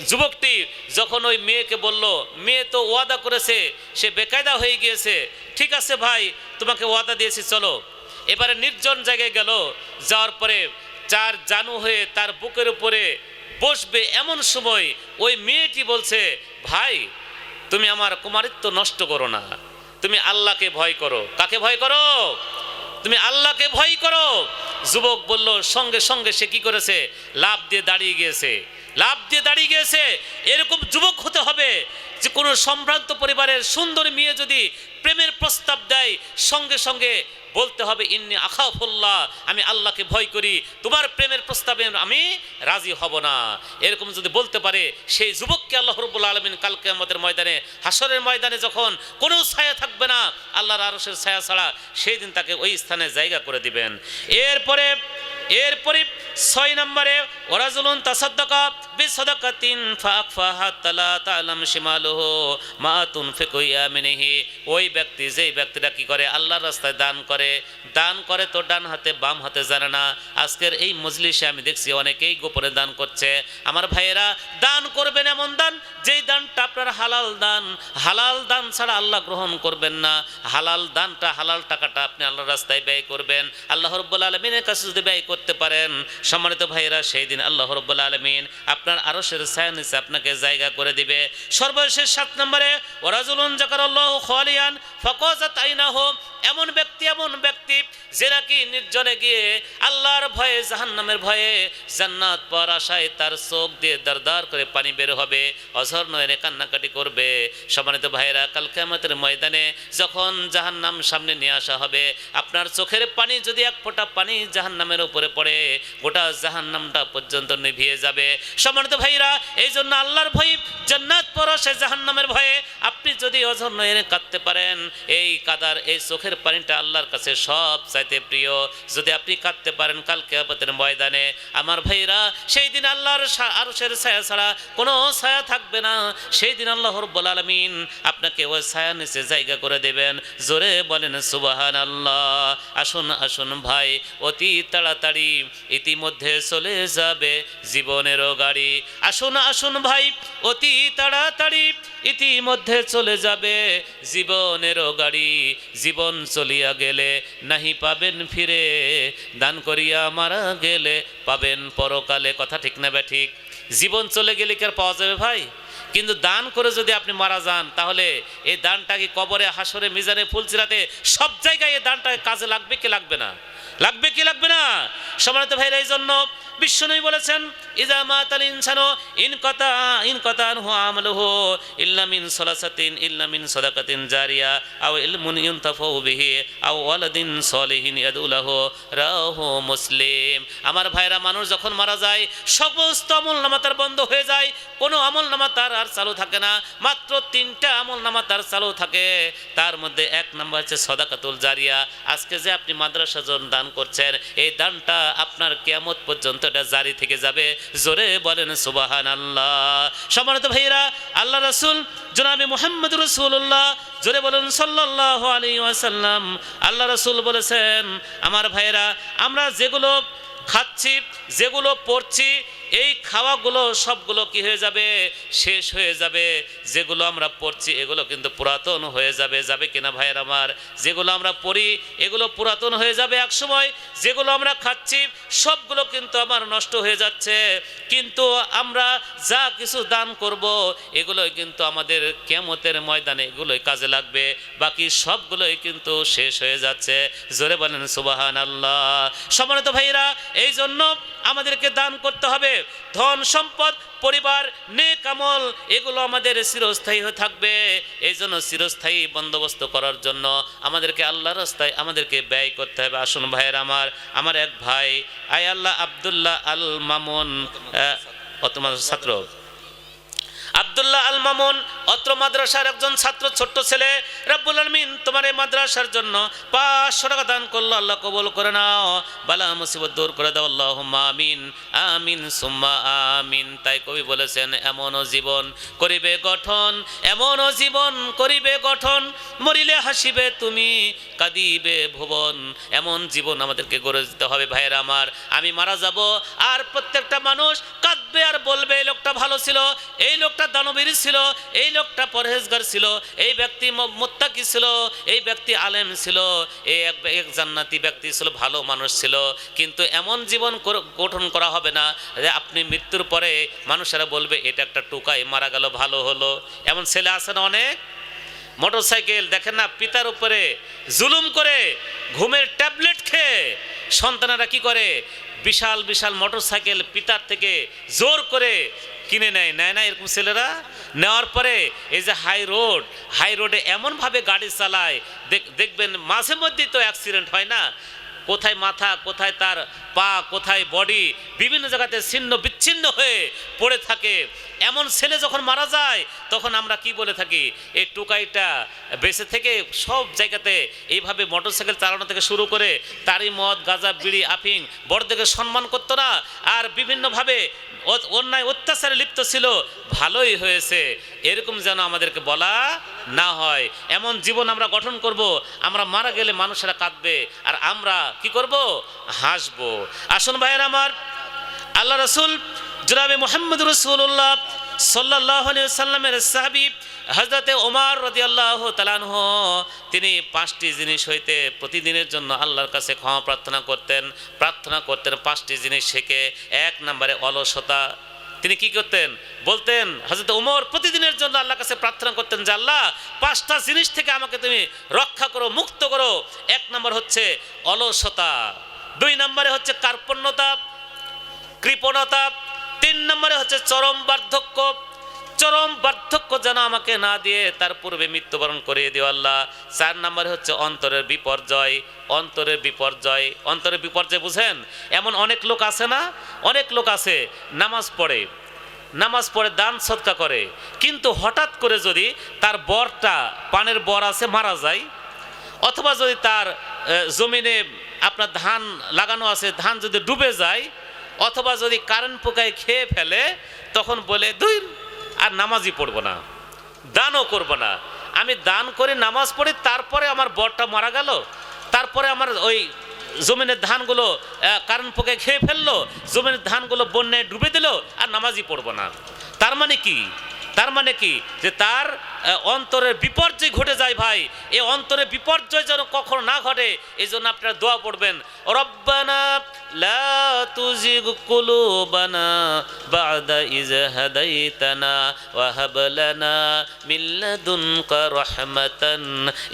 যুবকটি যখন ওই মেয়েকে বলল, মেয়ে তো ওয়াদা করেছে, সে বেকায়দা হয়ে গিয়েছে। ঠিক আছে ভাই, তোমাকে ওয়াদা দিয়েছি, চলো। এবারে নির্জন জায়গায় গেল, যাওয়ার পরে 4 জানু হয়ে তার বুকের উপরে বসবে, এমন সময় ওই মেয়েটি বলছে, ভাই তুমি আমার কুমারিত্ব নষ্ট করো না, তুমি আল্লাহকে ভয় করো। কাকে ভয় করো? তুমি আল্লাহকে ভয় করো। যুবক বলল, সঙ্গে সঙ্গে সে কি করেছে? লাফ দিয়ে দাঁড়িয়ে গিয়েছে, লাফ দিয়ে দাঁড়িয়ে গিয়েছে। এরকম যুবক হতে হবে যে কোনো সম্ভ্রান্ত পরিবারের সুন্দরী মেয়ে যদি প্রেমের প্রস্তাব দেয়, সঙ্গে সঙ্গে বলতে হবে ইন্নী আখাফুল্লাহ, আমি আল্লাহকে ভয় করি, তোমার প্রেমের প্রস্তাবে আমি রাজি হব না। এরকম যদি বলতে পারে, সেই যুবককে আল্লাহ রাব্বুল আলামিন কাল কিয়ামতের ময়দানে, হাসরের ময়দানে যখন কোনো ছায়া থাকবে না আল্লাহর আরশের ছায়া ছাড়া, সেই দিন তাকে ওই স্থানে জায়গা করে দিবেন। এরপরে 6 নম্বরে ওয়ারাজুলুন তাসাদ্দাকা বিসাদাকাতিন ফাআকফাহা লা তা'লাম শিমালুহু মা তুনফিকু ইয়ামিনিহি। ওই ব্যক্তি, যেই ব্যক্তিটা কি করে? আল্লাহর রাস্তায় দান করে তো ডান হাতে বাম হাতে জানে না। আজকের এই মজলিসে আমি দেখছি অনেকেই গোপনে দান করছে। আমার ভাইয়েরা, দান করবেন এমন দান যেই দানটা আপনার হালাল দান। হালাল দান ছাড়া আল্লাহ গ্রহণ করবেন না। হালাল দানটা, হালাল টাকাটা আপনি আল্লাহর রাস্তায় ব্যয় করবেন। আল্লাহ রাব্বুল আলামিনের কাছে যদি ব্যয় করতে পারেন, সম্মানিত ভাইয়েরা, সেই দিন আল্লাহ রাব্বুল আলামিন আপনার আরশের ছায়ার নিচে আপনাকে জায়গা করে দিবে। সর্বশেষ 7 নম্বরে ওয়ারাজুলুন যাকারাল্লাহু খালিয়ান ফাকাযাত আইনাহু। এমন ব্যক্তি যে নাকি নির্জনে গিয়ে আল্লাহর ভয়ে, জাহান্নামের ভয়ে, জান্নাত পাওয়ার আশায় তার চোখ দিয়ে দারদার করে পানি বের হবে, অঝর নয়নে কান্নাকাটি করবে। সম্মানিত ভাইয়েরা, কাল কিয়ামতের ময়দানে যখন জাহান্নাম সামনে নিয়ে আসা হবে, আপনার চোখের পানি যদি 1 ফোঁটা পানি জাহান্নামের উপরে পড়ে, গোটা জাহান্নামটা পর্যন্ত নিভিয়ে যাবে। সম্মানিত ভাইয়েরা, এই জন্য আল্লাহর ভয়, জান্নাত পাওয়ার আশায়, জাহান্নামের ভয়ে আপনি যদি অঝর নয়নে কাঁদতে পারেন, এই কাদার, এই চোখের পানিটা আল্লাহর কাছে সব চাইতে প্রিয়। যদি আপনি কাঁদতে পারেন কাল কিয়ামতের ময়দানে, আমার ভাইরা, সেই দিন আল্লাহর আরশের ছায়া ছাড়া কোনো ছায়া থাকবে না। সেই দিন আল্লাহ রাব্বুল আলামিন আপনাকে ওই ছায়ার নিচে জায়গা করে দেবেন। জোরে বলেন সুবহানাল্লাহ। আসুন ভাই, অতি তাড়াতাড়ি ইতিমধ্যে চলে যাবে জীবনেরও গাড়ি। আসুন ভাই, অতি তাড়াতাড়ি ইতিমধ্যে চলে যাবে জীবনেরও গাড়ি। জীবন চলিয়া গেলে নাহি পাবেন ফিরে, দান করিয়া মারা গেলে পাবেন পরকালে। কথা ঠিক না বে ঠিক? জীবন চলে গেলে কি আর পাওয়া যাবে ভাই? কিন্তু দান করে যদি আপনি মারা যান, তাহলে এই দানটা কি কবরে, হাসরে, মিজানে, ফুলসিরাতে, সব জায়গায় এই দানটা কাজে লাগবে কি লাগবে না? লাগবে কি লাগবে না? সম্মানিত ভাইরা, এই জন্য বিশ্বনবী বলেছেন, ইজা মাতাল ইনসানু ইনকাতা আনহু আমালুহু ইল্লা মিন সালাসাতিন ইল্লা মিন সাদাকাতিন জারিয়া আও ইলমুন ইউনতাফাউ বিহি আও ওয়ালাদিন সালিহিন ইয়াদউ লাহু, রাহু মুসলিম। আমার ভাইরা, মানুষ যখন মারা যায়, সমস্ত আমলনামা তার বন্ধ হয়ে যায়। কোনো আমলনামা তার আর চালু থাকে না। মাত্র 3টা আমলনামা তার চালু থাকে। তার মধ্যে 1 নম্বর হচ্ছে সাদাকাতুল জারিয়া। আজকে যে আপনি মাদ্রাসার জন্য দান করছেন, এই দানটা আপনার কিয়ামত পর্যন্ত এটা জারি থেকে যাবে। জোরে বলেন সুবহানাল্লাহ। সম্মানিত ভাইরা, আল্লাহ রাসূল জনাবে মুহাম্মদ রাসূলুল্লাহ, জোরে বলেন সাল্লাল্লাহু আলাইহি ওয়াসাল্লাম, আল্লাহ রাসূল বলেছেন, আমার ভাইরা, আমরা যেগুলো খাচ্ছি, যেগুলো পড়ছি, এই খাওয়াগুলো সবগুলো কি হয়ে যাবে? শেষ হয়ে যাবে। যেগুলো আমরা পড়ছি এগুলো কিন্তু পুরাতন হয়ে যাবে। যাবে কিনা ভাইয়ের আমার? যেগুলো আমরা পড়ি এগুলো পুরাতন হয়ে যাবে এক সময়। যেগুলো আমরা খাচ্ছি সবগুলো কিন্তু আমার নষ্ট হয়ে যাচ্ছে। কিন্তু আমরা যা কিছু দান করব এগুলোই কিন্তু আমাদের কিয়ামতের ময়দানে এগুলোই কাজে লাগবে। বাকি সবগুলোই কিন্তু শেষ হয়ে যাচ্ছে। জোরে বলেন সুবহানাল্লাহ। সম্মানিত ভাইরা, এই জন্য আমাদেরকে দান করতে হবে। ধন সম্পদ, পরিবার, নেক আমল, এগুলো আমাদের চিরস্থায়ী হয়ে থাকবে। এই জন্য চিরস্থায়ী বন্দোবস্ত করার জন্য আমাদেরকে আল্লাহর রাস্তায় আমাদেরকে ব্যয় করতে হবে। আসুন ভাইয়ের আমার এক ভাই আয় আল্লাহ আব্দুল্লাহ আল মামুন, তোমার ছাত্র, আব্দুল্লাহ আল মামুন অত্র মাদ্রাসার একজন ছাত্র, ছোট্ট ছেলে। রব্বুল আলামিন তোমার এই মাদ্রাসার জন্য 500 টাকা দান করলো, আল্লাহ কবুল করে নাও, বালা মুসিবত দূর করে দাও, আল্লাহুম্মা আমিন আমিন সুম্মা আমিন। তাই কবি বলেছেন, এমনও জীবন করিবে গঠন, এমনও জীবন করিবে গঠন, মরিলে হাসিবে তুমি, কাঁদিবে ভুবন। এমন জীবন আমাদেরকে গড়ে দিতে হবে ভাইয়েরা আমার। আমি মারা যাব আর প্রত্যেকটা মানুষ কাঁদবে আর বলবে, এই লোকটা ভালো ছিল, এই লোকটা দানবীর ছিল, এই লোকটা পরহেজগার ছিল, এই ব্যক্তি মুত্তাকি ছিল, এই ব্যক্তি আলেম ছিল, এই এক জান্নাতি ব্যক্তি ছিল, ভালো মানুষ ছিল। কিন্তু এমন জীবন গঠন করা হবে না যে আপনি মৃত্যুর পরে মানুষেরা বলবে এটা একটা টোকাই মারা গেল, ভালো হলো। এমন ছেলে আছে না অনেক। মোটরসাইকেল দেখেন না, পিতার উপরে জুলুম করে ঘুমের ট্যাবলেট খেয়ে সন্তানেরা কি করে, বিশাল বিশাল মোটরসাইকেল পিতার থেকে জোর করে কিনে নেয় না এরকম ছেলেরা। নেওয়ার পরে এই যে হাই রোডে এমনভাবে গাড়ি চালায়, দেখবেন মাঝে মধ্যেই তো অ্যাক্সিডেন্ট হয় না, কোথায় মাথা, কোথায় তার পা, কোথায় বডি, বিভিন্ন জায়গাতে ছিন্ন বিচ্ছিন্ন হয়ে পড়ে থাকে। এমন ছেলে যখন মারা যায় তখন আমরা কি বলে থাকি, এই টুকাইটা বেঁচে থেকে সব জায়গাতে এইভাবে মোটরসাইকেল চালানো থেকে শুরু করে তারই মদ, গাঁজা, বিড়ি, আফিং, বড়দেরকে সম্মান করতো না, আর বিভিন্নভাবে অন্যায় অত্যাচারে লিপ্ত ছিল, ভালোই হয়েছে এরকম যেন আমাদেরকে বলা না হয়। এমন জীবন আমরা গঠন করব, আমরা মারা গেলে মানুষেরা কাঁদবে আর আমরা কি করব, হাসবো। আসুন ভাইয়ের আমার, আল্লাহ রসুল জনাবে মুহাম্মদ রাসূলুল্লাহ সাল্লাল্লাহু আলাইহি ওয়াসাল্লামের সাহাবী হযরতে ওমর রাদিয়াল্লাহু তাআলা আনহু, তিনি 5টি জিনিস হইতে প্রতিদিনের জন্য আল্লাহর কাছে ক্ষমা প্রার্থনা করতেন। 5টি জিনিস থেকে 1 নম্বরে অলসতা। তিনি কি করতেন, বলতেন হযরত ওমর প্রতিদিনের জন্য আল্লাহর কাছে প্রার্থনা করতেন যে আল্লাহ 5টা জিনিস থেকে আমাকে তুমি রক্ষা করো, মুক্ত করো। 1 নম্বর হচ্ছে অলসতা, 2 নম্বরে হচ্ছে কার্পণ্যতা, কৃপণতা, 3 নম্বরে হচ্ছে চরম বার্ধক্য যেন আমাকে না দিয়ে তার পূর্বে মৃত্যুবরণ করিয়ে দিও আল্লাহ। 4 নম্বরে হচ্ছে অন্তরের বিপর্যয়। অন্তরের বিপর্যয় বুঝেন? এমন অনেক লোক আছে না, অনেক লোক আছে নামাজ পড়ে দান সদকা করে, কিন্তু হঠাৎ করে যদি তার বরটা, পানের বর আছে, মারা যায়, অথবা যদি তার জমিনে আপনার ধান লাগানো আছে, ধান যদি ডুবে যায়, অথবা যদি কারেন্ট পোকায় খেয়ে ফেলে, তখন বলে দূর আর নামাজই পড়ব না, দানও করব না। আমি দান করে নামাজ পড়ি, তারপরে আমার বরটা মারা গেল, তারপরে আমার ওই জমিনের ধানগুলো কারেন্ট পোকায় খেয়ে ফেললো, জমিনের ধানগুলো বন্যায় ডুবে দিল, আর নামাজই পড়ব না। তার মানে কি? যে তার অন্তরের বিপর্যয় ঘটে যায়। ভাই, এই অন্তরের বিপর্যয় যেন কখনো না ঘটে, এই জন্য আপনারা দোয়া পড়বেন, রব্বানা লা তুজিগ কুলুবানা বা'দা ইয হাদাইতানা ওয়া হাব লানা মিন লাদুনকা রাহমাতান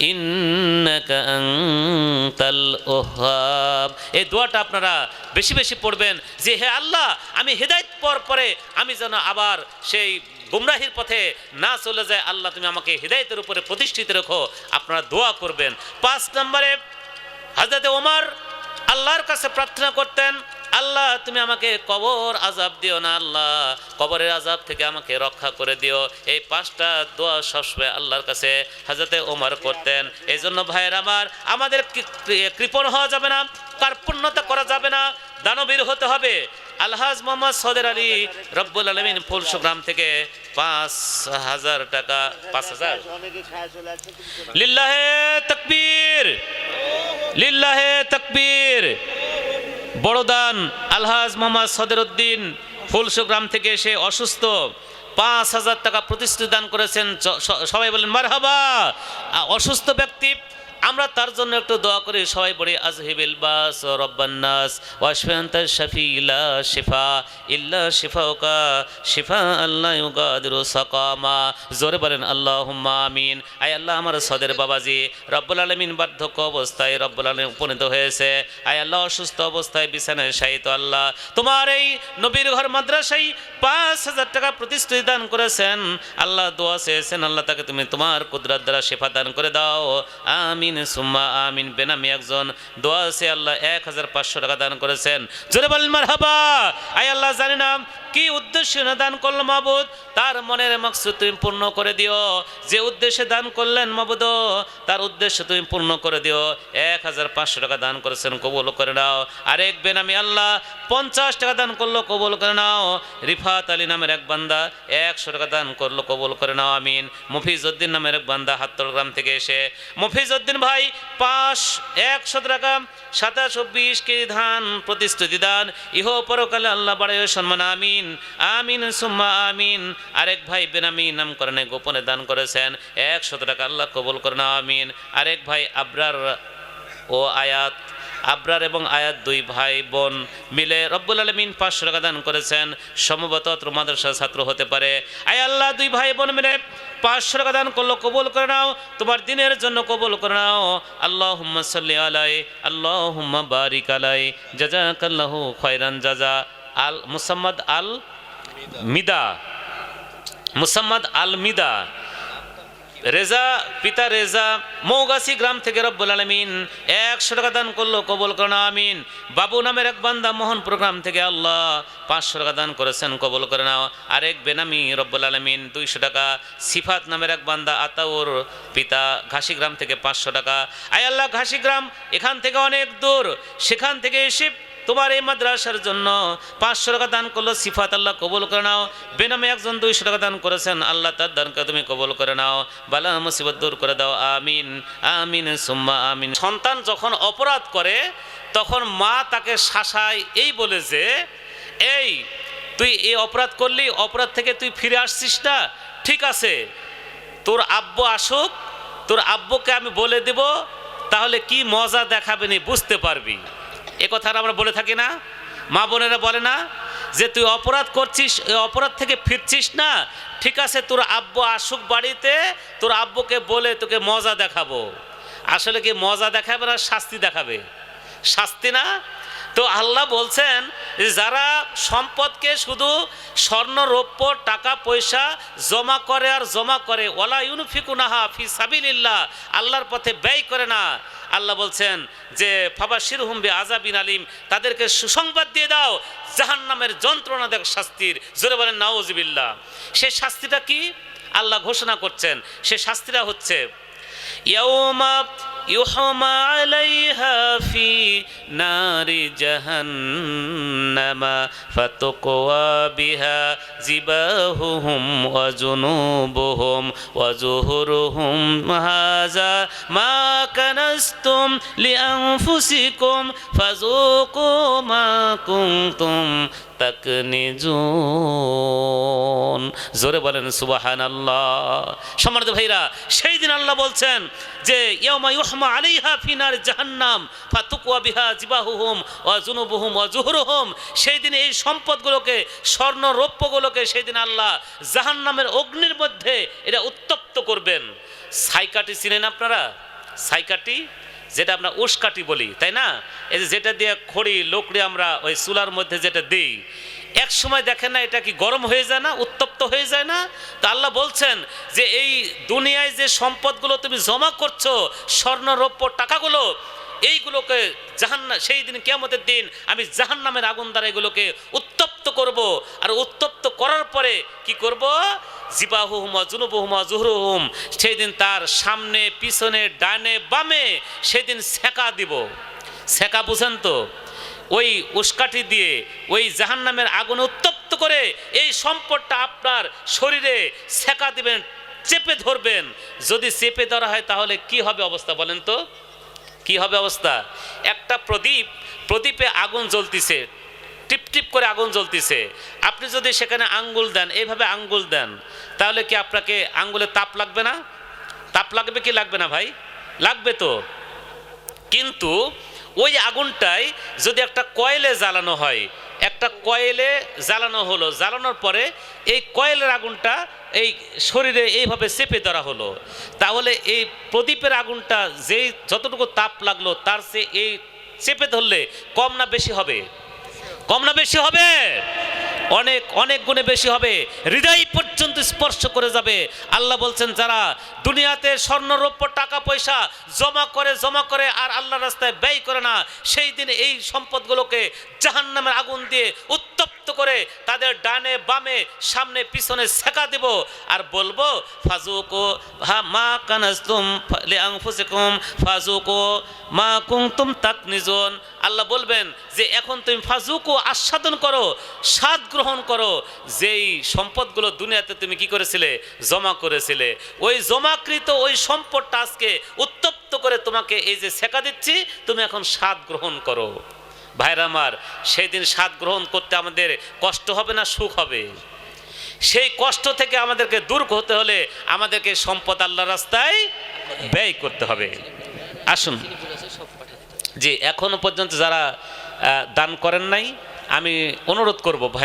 ইন্নাকা আনতাল ওয়াহ্হাব। এই দোয়াটা আপনারা বেশি বেশি পড়বেন যে হে আল্লাহ, আমি হেদায়েত পাওয়ার পরে আমি যেন আবার সেই গুমরাহির পথে না চলে যায়, আল্লাহ তুমি আমাকে হিদায়াতের উপরে প্রতিষ্ঠিত রেখো। আপনারা দোয়া করবেন। 5 নম্বরে হযরতে ওমর আল্লাহর কাছে প্রার্থনা করতেন, আল্লাহ তুমি আমাকে কবর আযাব দিও না, আল্লাহ কবরের আযাব থেকে আমাকে রক্ষা করে দিও। এই 5টা দোয়া সবসময় আল্লাহর কাছে হযরতে ওমর করতেন। এই জন্য ভাইয়ের আমার, আমাদের কৃপণ হওয়া যাবে না, কার্পণ্যতা করা যাবে না, দানবীর হতে হবে। আলহাজ মোহাম্মদ সদের আলী রব্বুল আলামিন ফুলসগ্রাম থেকে 5,000 টাকা, 5,000, লিল্লাহে তাকবীর, লিল্লাহে তাকবীর, বড় দান। আলহাজ মোহাম্মদ সদের উদ্দিন ফুলসগ্রাম থেকে এসে অসুস্থ, 5,000 টাকা প্রতিশ্রুতি দান করেছেন। সবাই বলেন মারহাবা। অসুস্থ ব্যক্তি, আমরা তার জন্য একটু দোয়া করি, সবাই পড়ি আজহিবিল বাস রব্বান নাস ওয়াশফি আনতা শাফি লা শিফা ইল্লা শিফাউকা শিফা আল্লা ইউগাদিরু সাকামা। জোরে বলেন আল্লাহুম্মা আমিন। আয় আল্লাহ, আমার সদের বাবাজি রব্বুল আলামিন বার্ধক্য অবস্থায় রব্বুল আলামিন উপনীত হয়েছে, আয় আল্লাহ অসুস্থ অবস্থায় বিছানায় শায়িত, আল্লাহ তোমার এই নবীর ঘর মাদ্রাসায় 5,000 টাকা প্রতিশ্রুতি দান করেছেন, আল্লাহ দোয়া চেয়েছেন, আল্লাহ তাকে তুমি তোমার কুদরত দ্বারা শিফা দান করে দাও, আমিন। আমিন সুম্মা আমিন বেনামি একজন দোয়া আছে আল্লাহ 1500 টাকা দান করেছেন। জোরে বলেন মারহাবা। আয় আল্লাহ জানি না কি উদ্দেশ্যে দান করলো মাবুদ, তার মনের মাকসুদ তুমি পূর্ণ করে দিও। যে উদ্দেশ্যে দান করলেন মাবুদ, তার উদ্দেশ্য তুমি পূর্ণ করে দিও। 1500 টাকা দান করেছেন, কবুল করে নাও। আরেক বেনামি আল্লাহ 50 টাকা দান করলো, কবুল করে নাও। রিফাত আলী নামের এক বান্দা 100 টাকা দান করলো, কবুল করে নাও আমিন। মফিজউদ্দিন নামের এক বান্দা হাত্তরগ্রাম থেকে এসে, মফিজউদ্দিন ভাই 100 টাকা 2720 কেজি ধান প্রতিশ্রুতি দান, ইহ পরকালে আল্লাহ বাড়ায় সম্মান আমিন আমিন সুম্মা আমিন। আরেক ভাই বেনামি নামকরণে গোপনে দান করেছেন 100 টাকা, আল্লাহ কবুল করে নাও আমিন। আরেক ভাই আবরার ও আয়াত, আবরার এবং আয়াত দুই ভাই বোন মিলে রব্বুল আলামিন 500 টাকা দান করেছেন, সম্ভবত মাদ্রাসার ছাত্র হতে পারে। আয় আল্লাহ দুই ভাই বোন মিলে 500 টাকা দান করলো, কবুল করে নাও, তোমার দিনের জন্য কবুল করে নাও। আল্লাহুম্মা সাল্লি আলাই, আল্লাহুম্মা বারিক আলাই, জাযাকাল্লাহু খায়রান জাযা। আল মুসাম্মাদ আল মিদা, মুসাম্মাদ আল মিদা রেজা, পিতা রেজা মৌগাছি গ্রাম থেকে রব্বুল আলামিন 100 টাকা দান করলো, কবুল করে নাও আমিন। বাবু নামের এক বান্দা মোহনপুর গ্রাম থেকে আল্লাহ 500 টাকা দান করেছেন, কবুল করে নাও। আরেক বেনামি রব্বুল আলামিন 200 টাকা। সিফাত নামের এক বান্দা আতাউর, পিতা ঘাসিগ্রাম থেকে 500 টাকা। আয় আল্লাহ ঘাসিগ্রাম এখান থেকে অনেক দূর, সেখান থেকে এসে তোমার এই মাদ্রাসার জন্য 500 টাকা দান করলো, সিফাত আল্লাহ কবুল করে নাও। বেনামে একজন 200 টাকা দান করেছেন, আল্লাহ তার দানকে তুমি কবুল করে নাও, বালা মুসিবত দূর করে দাও আমিন আমিন সুম্মা আমিন। সন্তান যখন অপরাধ করে তখন মা তাকে শাসায় এই বলে যে, এই তুই এই অপরাধ করলি, অপরাধ থেকে তুই ফিরে আসছিস না, ঠিক আছে তোর আব্বু আসুক, তোর আব্বুকে আমি বলে দেব, তাহলে কি মজা দেখাবেনি বুঝতে পারবি। এ কথাটা আমরা বলে থাকি না, মা বোনেরা বলে না যে তুই অপরাধ করছিস, এই অপরাধ থেকে ফিরছিস না, ঠিক আছে তোর আব্বু আসুক বাড়িতে, তোর আব্বুকে বলে তোকে মজা দেখাবো। আসলে কি মজা দেখাবে না শাস্তি দেখাবে? শাস্তি না। তো আল্লাহ বলছেন যে যারা সম্পদকে শুধু স্বর্ণ রৌপ্য টাকা পয়সা জমা করে আর জমা করে, ওয়ালা ইউনফিকুনাহা ফি সাবিলিল্লাহ, আল্লাহর পথে ব্যয় করে না, আল্লাহ বলছেন যে ফাবাশিরহুম বিআযাবিন আলিম, তাদেরকে সুসংবাদ দিয়ে দাও জাহান্নামের যন্ত্রণাদায়ক শাস্তির। জোরে বলেন নাউযুবিল্লাহ। সেই শাস্তিটা কি আল্লাহ ঘোষণা করছেন? সেই শাস্তিটা হচ্ছে ইয়াউমা ইউহমা আলাইহা ফি নারি জাহান্নামা ফাতুকওয়া বিহা জিবাহুহুম ওয়া জুনুবুহুম ওয়া যুহুরুহুম হাযা মা কানাস্তুম লিআনফুসিকুম ফাযুকু মা কুনতুম তাকনিজুন। জোরে বলেন সুবহানাল্লাহ। সম্মানিত ভাইরা, সেই দিন আল্লাহ বলছেন যে ইয়াউমা ইউহমা আলাইহা ফি নার জাহান্নাম ফাতুকওয়া বিহা জিবাহুহুম ওয়া জুনুবুহুম ওয়া যুহুরুহুম, সেই দিন এই সম্পদগুলোকে স্বর্ণ রৌপ্যগুলোকে সেই দিন আল্লাহ জাহান্নামের অগ্নির মধ্যে এটা উত্তপ্ত করবেন। ছাইকাঠি চিনেন আপনারা? ছাইকাঠি যেটা আমরা উসকাঠি বলি, তাই না? এই যেটা দিয়ে খড়ি লোকড়ি আমরা ওই চুলার মধ্যে যেটা দিই, এক সময় দেখেন না এটা কি গরম হয়ে যায় না, উত্তপ্ত হয়ে যায় না? তো আল্লাহ বলছেন যে এই দুনিয়ায় যে সম্পদগুলো তুমি জমা করছো, স্বর্ণ রৌপ্য টাকাগুলো, এইগুলোকে জাহান্নাম, সেই দিন কিয়ামতের দিন আমি জাহান্নামের আগুন দ্বারা এগুলোকে উত্তপ্ত করব। আর উত্তপ্ত করার পরে কি করব? জিবাহুহুম ওয়া জুনুবুহুম ওয়া যুহুরুহুম, সেই দিন তার সামনে পিছনে ডানে বামে সেদিন সেকা দিব। সেকা বুঝেন তো? ওই উস্কাঠি দিয়ে ওই জাহান্নামের আগুন উত্তপ্ত করে এই সম্পদটা আপনার শরীরে সেকা দিবেন, চেপে ধরবেন। যদি চেপে ধরা হয় তাহলে কি হবে অবস্থা বলেন তো? কি হবে অবস্থা? একটা প্রদীপে আগুন জ্বলতিছে, টিপ টিপ করে আগুন জ্বলতিছে, আপনি যদি সেখানে আঙ্গুল দেন, এইভাবে আঙ্গুল দেন, তাহলে কি আপনাকে আঙ্গুলে তাপ লাগবে না? তাপ লাগবে কি লাগবে না ভাই? লাগবে তো। কিন্তু ওই আগুনটাই যদি একটা কয়েলে জ্বালানো হয়, একটা কয়েলে জ্বালানো হলো, জ্বালানোর পরে এই কয়েলের আগুনটা এই শরীরে এইভাবে চেপে ধরা হলো, তাহলে এই প্রদীপের আগুনটা যেই যতটুকু তাপ লাগলো তার চেয়ে এই চেপে ধরলে কম না বেশি হবে? কম না বেশি হবে? অনেক অনেক গুণে বেশি হবে, হৃদয় পর্যন্ত স্পর্শ করে যাবে। আল্লাহ বলছেন যারা দুনিয়াতে স্বর্ণ রৌপ্য টাকা পয়সা জমা করে আর আল্লাহর রাস্তায় ব্যয় করে না, সেই দিন এই সম্পদগুলোকে জাহান্নামের আগুন দিয়ে উত্তপ্ত করে তাদের ডানে বামে সামনে পিছনে সেকা দেব আর বলবো ফাজুকু মা কানাজতুম লিআনফুসিকুম ফাজুকু মা কুনতুম তাকনিজুন। আল্লাহ বলবেন যে এখন তুমি ফাজুকু আস্বাদন করো, স্বাদ গ্রহণ করো যেই সম্পদগুলো দুনিয়াতে তুমি কি করেছিলে, জমা করেছিলে। ওই জমাকৃত ওই সম্পদটা আজকে উত্তপ্ত করে তোমাকে এই যে সেকা দিচ্ছি, তুমি এখন স্বাদ গ্রহণ করো। ভাইরা আমার, সেই দিন স্বাদ গ্রহণ করতে আমাদের কষ্ট হবে না সুখ হবে? সেই কষ্ট থেকে আমাদেরকে দূর হতে হলে আমাদেরকে সম্পদ আল্লাহর রাস্তায় ব্যয় করতে হবে। আসুন, জি, এখনো পর্যন্ত যারা দান করেন নাই, আমি অনুরোধ করব ভাই